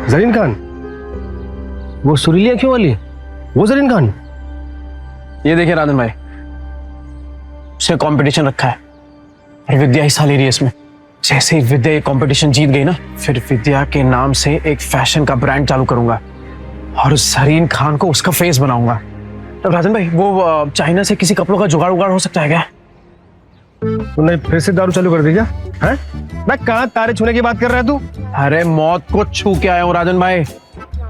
जरीन खान? वो सुरीली आंखों वाली, वो जरीन खान? ये देखिए राजन भाई, उसने कंपटीशन रखा है और विद्या हिस्सा ले रही है इसमें। जैसे ही विद्या ये कंपटीशन जीत गई ना, फिर विद्या के नाम से एक फैशन का ब्रांड चालू करूंगा और सरीन खान को उसका फेस बनाऊंगा। तो राजन भाई, वो चाइना से किसी कपड़ों का जुगाड़ हो सकता है क्या? तूने फिर से दारू चालू कर दी क्या? हैं? मैं कहाँ तारे छूने की बात कर रहा है तू? अरे मौत को छू के आया हूँ राजन भाई,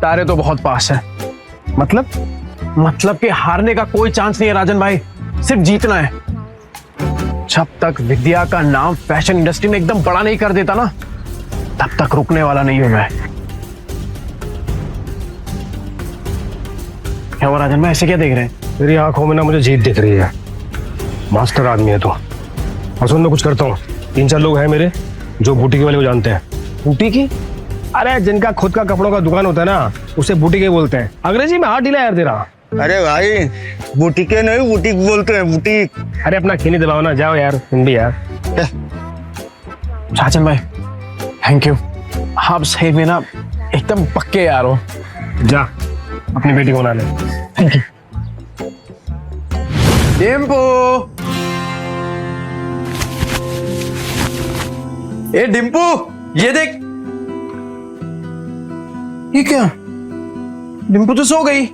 तारे तो बहुत पास है। मतलब कि हारने का कोई चांस नहीं है राजन भाई, सिर्फ जीतना है। जब तक विद्या का नाम फैशन इंडस्ट्री में एकदम बड़ा नहीं कर देता ना, तब तक रुकने वाला नहीं हूं मैं। क्या हुआ राजन भाई, ऐसे क्या देख रहे हैं? तेरी आंखों में ना मुझे जीत दिख रही है। मास्टर आदमी है तू। और सुन, मैं कुछ करता हूँ, 3-4 लोग हैं मेरे जो बूटीक वाले को जानते हैं। बूटीकी? अरे जिनका खुद का कपड़ों का दुकान होता है ना, उसे बूटीके बोलते हैं। अंग्रेजी में हाथ ढीला यार तेरा। अरे भाई, बुटीके नहीं बुटीक बोलते हैं, बुटीक। अरे अपना खीनी दबाओ ना, जाओ यार तुम भी यार। राजन भाई थैंक यू, आप सही में ना एकदम पक्के यार हो। जा अपनी बेटी को बना ले। Thank you. डिम्पू, ए डिम्पू, ये देख। ये क्या? डिम्पू तो सो गई।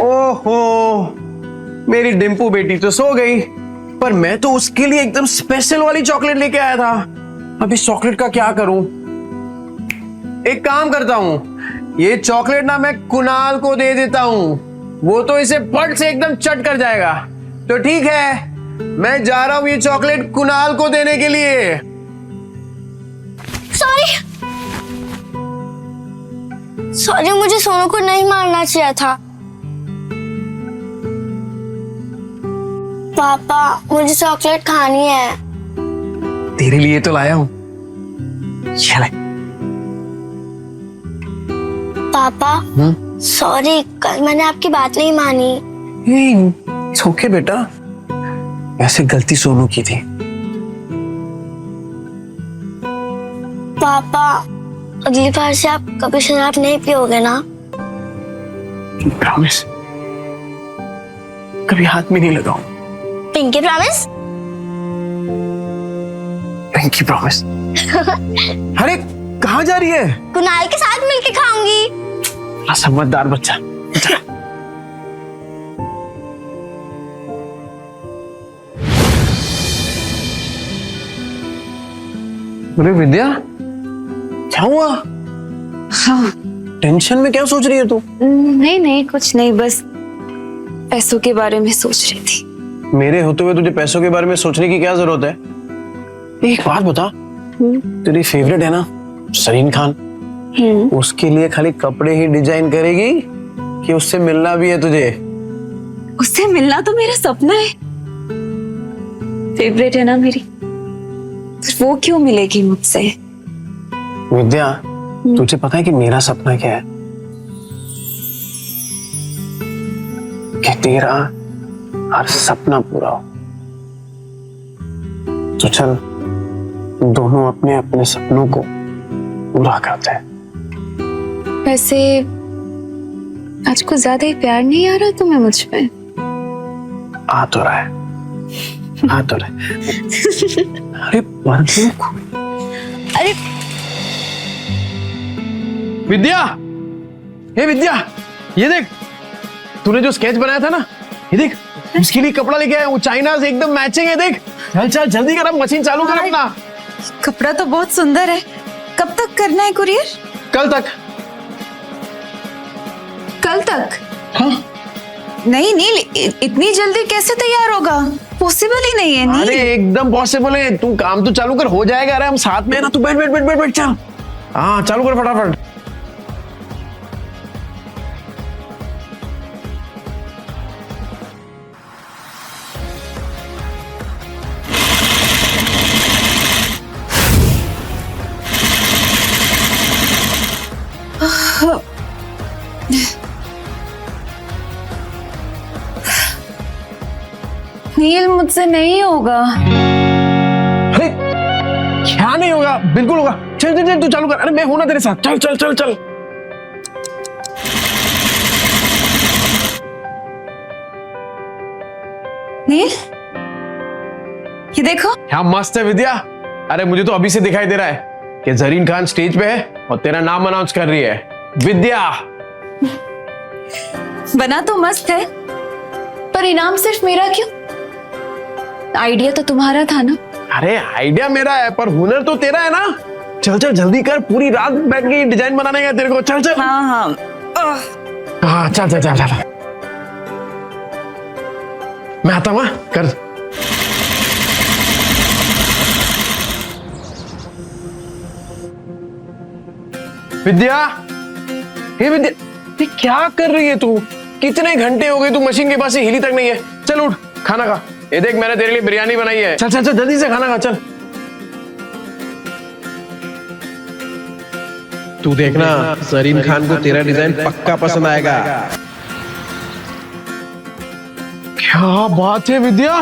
ओहो, मेरी डिम्पू बेटी तो सो गई, पर मैं तो उसके लिए एकदम स्पेशल वाली चॉकलेट लेके आया था। अब इस चॉकलेट का क्या करूं? एक काम करता हूं, ये चॉकलेट ना मैं कुणाल को दे देता हूं, वो तो इसे फट से एकदम चट कर जाएगा। तो ठीक है, मैं जा रहा हूं ये चॉकलेट कुणाल को देने के लिए। सॉरी, मुझे सोनू को नहीं मारना चाहिए था। पापा, मुझे चॉकलेट खानी है। तेरे लिए तो लाया हूं। चल। पापा, सॉरी, कल मैंने आपकी बात नहीं मानी। ओके बेटा, वैसे गलती सोनू की थी। पापा अगली बार से आप कभी शराब नहीं पियोगे ना? प्रॉमिस, कभी हाथ में नहीं लगाऊं। Pinky promise? Pinky promise. अरे कहाँ जा रही है? कुणाल के साथ मिलके खाऊंगी। समझदार बच्चा। अरे विद्या, क्या हुआ? हाँ टेंशन में क्या सोच रही है तू? नहीं नहीं कुछ नहीं, बस पैसों के बारे में सोच रही थी। मेरे होते हुए तुझे पैसों के बारे में सोचने की क्या जरूरत है? एक बात बता, तेरी फेवरेट है ना सरीन खान, उसके लिए खाली कपड़े ही डिजाइन करेगी कि उससे मिलना भी है तुझे? उससे मिलना तो मेरा सपना है, फेवरेट है ना मेरी, फिर वो क्यों मिलेगी मुझसे? विद्या, तुझे पता है कि मेरा सपना क्या है? कि तेरा हर सपना पूरा हो। तो चल दोनों अपने अपने सपनों को पूरा करते हैं। वैसे आज कुछ ज्यादा ही प्यार नहीं आ रहा तुम्हें मुझ पे? आ तो रहा है, आ तो रहा है। अरे अरे विद्या, ये विद्या, ये देख, तूने जो स्केच बनाया था ना, ये देख, उसके लिए कपड़ा लेके आया हूँ, चाइना से एकदम मैचिंग है। देख चल चल जल्दी कर, अब मशीन चालू कर अपना। कपड़ा तो बहुत सुंदर है, कब तक करना है कुरियर? कल तक। कल तक? हाँ। नहीं नील, इतनी जल्दी कैसे तैयार होगा? पॉसिबल ही नहीं है नील। अरे एकदम पॉसिबल है, तू काम तो चालू कर, हो जाएगा। अरे हम साथ में है ना, तू बैठ बैठ बैठ बैठ बैठ, चल। हाँ चालू कर फटाफट। नील मुझसे नहीं होगा। अरे क्या नहीं होगा? बिल्कुल होगा। चल चल चल तू चालू कर। अरे मैं हूं ना तेरे साथ, चल चल चल चल। नील, ये देखो। क्या मस्त है विद्या। अरे मुझे तो अभी से दिखाई दे रहा है कि जरीन खान स्टेज पे है और तेरा नाम अनाउंस कर रही है, विद्या। बना तो मस्त है, पर इनाम सिर्फ मेरा क्यों? आइडिया तो तुम्हारा था ना? अरे आइडिया मेरा है, पर हुनर तो तेरा है ना। चल चल जल्दी कर, पूरी रात बैठ के डिजाइन बनाने का तेरे को। चल चल। हाँ हाँ हाँ चल चल चल चल। मैं आता हूँ, कर। विद्या, हे विद्या, ये क्या कर रही है तू? कितने घंटे हो गए तू मशीन के पास से हिली तक नहीं है। चल उठ, खाना खा। ये देख मैंने तेरे लिए बिरयानी बनाई है। चल चल चल जल्दी से खाना खा, चल। तू देखना जरीन खान को तेरा डिजाइन पक्का पसंद आएगा। क्या बात है विद्या,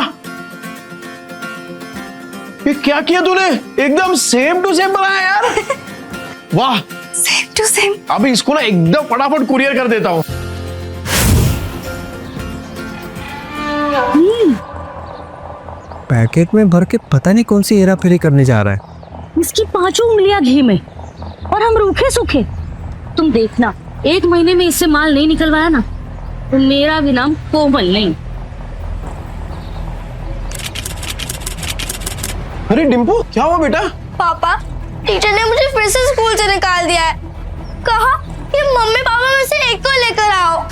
ये क्या किया तूने? एकदम सेम टू सेम बनाया यार। वाह, सेम टू सेम। अभी इसको ना एकदम फटाफट कुरियर कर देता हूँ। पैकेट में भर के पता नहीं कौन सी हेरा फेरी करने जा रहा है। इसकी 5 उंगलियां घी में और हम रूखे सूखे। तुम देखना, 1 महीने में इससे माल नहीं निकलवाया ना तो मेरा भी नाम कोमल नहीं। अरे डिम्पू, क्या हुआ बेटा? पापा, टीचर ने मुझे फिर से स्कूल से निकाल दिया है। कहा कि मम्मी पापा में से एक को लेकर आओ।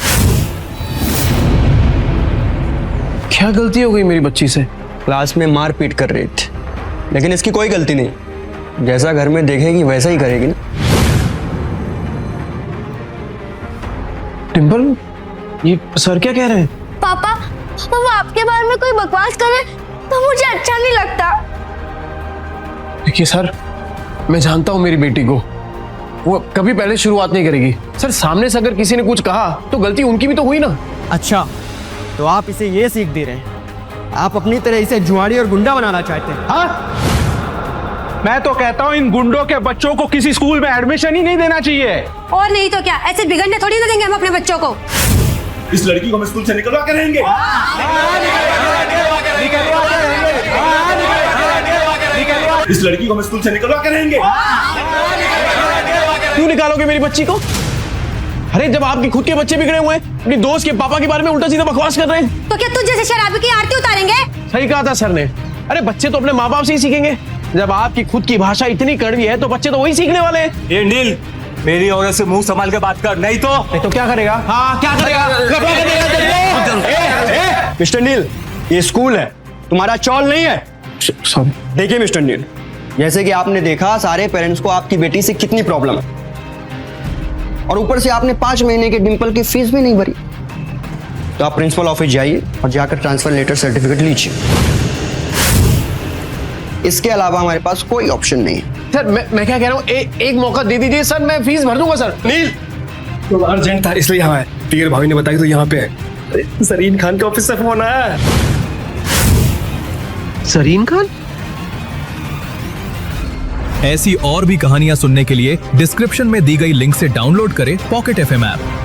क्या गलती हो गई मेरी बच्ची से? क्लास में मार पीट कर रही थी, लेकिन इसकी कोई गलती नहीं। जैसा घर में देखेगी वैसा ही करेगी ना। डिम्पल, ये सर क्या कह रहे हैं? पापा, वो आपके बारे में कोई बकवास करे तो मुझे अच्छा नहीं लगता। देखिए सर, मैं जानता हूं मेरी बेटी को, वो कभी पहले शुरुआत नहीं करेगी। सर सामने से अगर किसी ने कुछ कहा तो गलती उनकी भी तो हुई ना। अच्छा, तो आप इसे ये सीख दे रहे हैं? आप अपनी तरह इसे जुआड़ी और गुंडा बनाना चाहते हैं? हाँ? मैं तो कहता हूँ इन गुंडों के बच्चों को किसी स्कूल में एडमिशन ही नहीं देना चाहिए। और नहीं तो क्या, ऐसे बिगड़ने थोड़ी ना देंगे हम अपने बच्चों को। इस लड़की को हम स्कूल से निकलवा के रहेंगे। इस लड़की को हम स्कूल से निकलवा के रहेंगे। क्यों निकालोगे मेरी बच्ची को? अरे जब आपके खुद के बच्चे बिगड़े हुए हैं, अपनी दोस्त के पापा के बारे में उल्टा सीधा बकवास कर रहे हैं, तो क्या तुझ जैसे शराबी की आरती उतारेंगे? सही कहा था सर ने। अरे बच्चे तो अपने माँ बाप से ही सीखेंगे। जब आपकी खुद की भाषा इतनी कड़वी है तो बच्चे तो वही सीखने वाले हैं। ये नील, मेरी औरत से मुंह संभाल के बात कर, नहीं तो क्या करेगा? हाँ क्या करेगा? मिस्टर नील, ये स्कूल है, तुम्हारा चौल नहीं है। देखिए मिस्टर नील, जैसे कि आपने देखा सारे पेरेंट्स को आपकी बेटी से कितनी प्रॉब्लम है, और ऊपर से आपने 5 महीने के डिंपल की फीस भी नहीं भरी। तो आप प्रिंसिपल ऑफिस जाइए और जाकर ट्रांसफर लेटर सर्टिफिकेट लीजिए। इसके अलावा हमारे पास कोई ऑप्शन नहीं है। सर मैं क्या कह रहा हूँ, एक मौका दे दीजिए सर, मैं फीस भर दूंगा सर। नील तो अर्जेंट था इसलिए यहाँ है। टिगर भाभी ने बताई तो यहाँ पे है। सरीन खान के ऑफिस से फोन आया। सरीन खान? ऐसी और भी कहानियां सुनने के लिए डिस्क्रिप्शन में दी गई लिंक से डाउनलोड करें पॉकेट FM ऐप।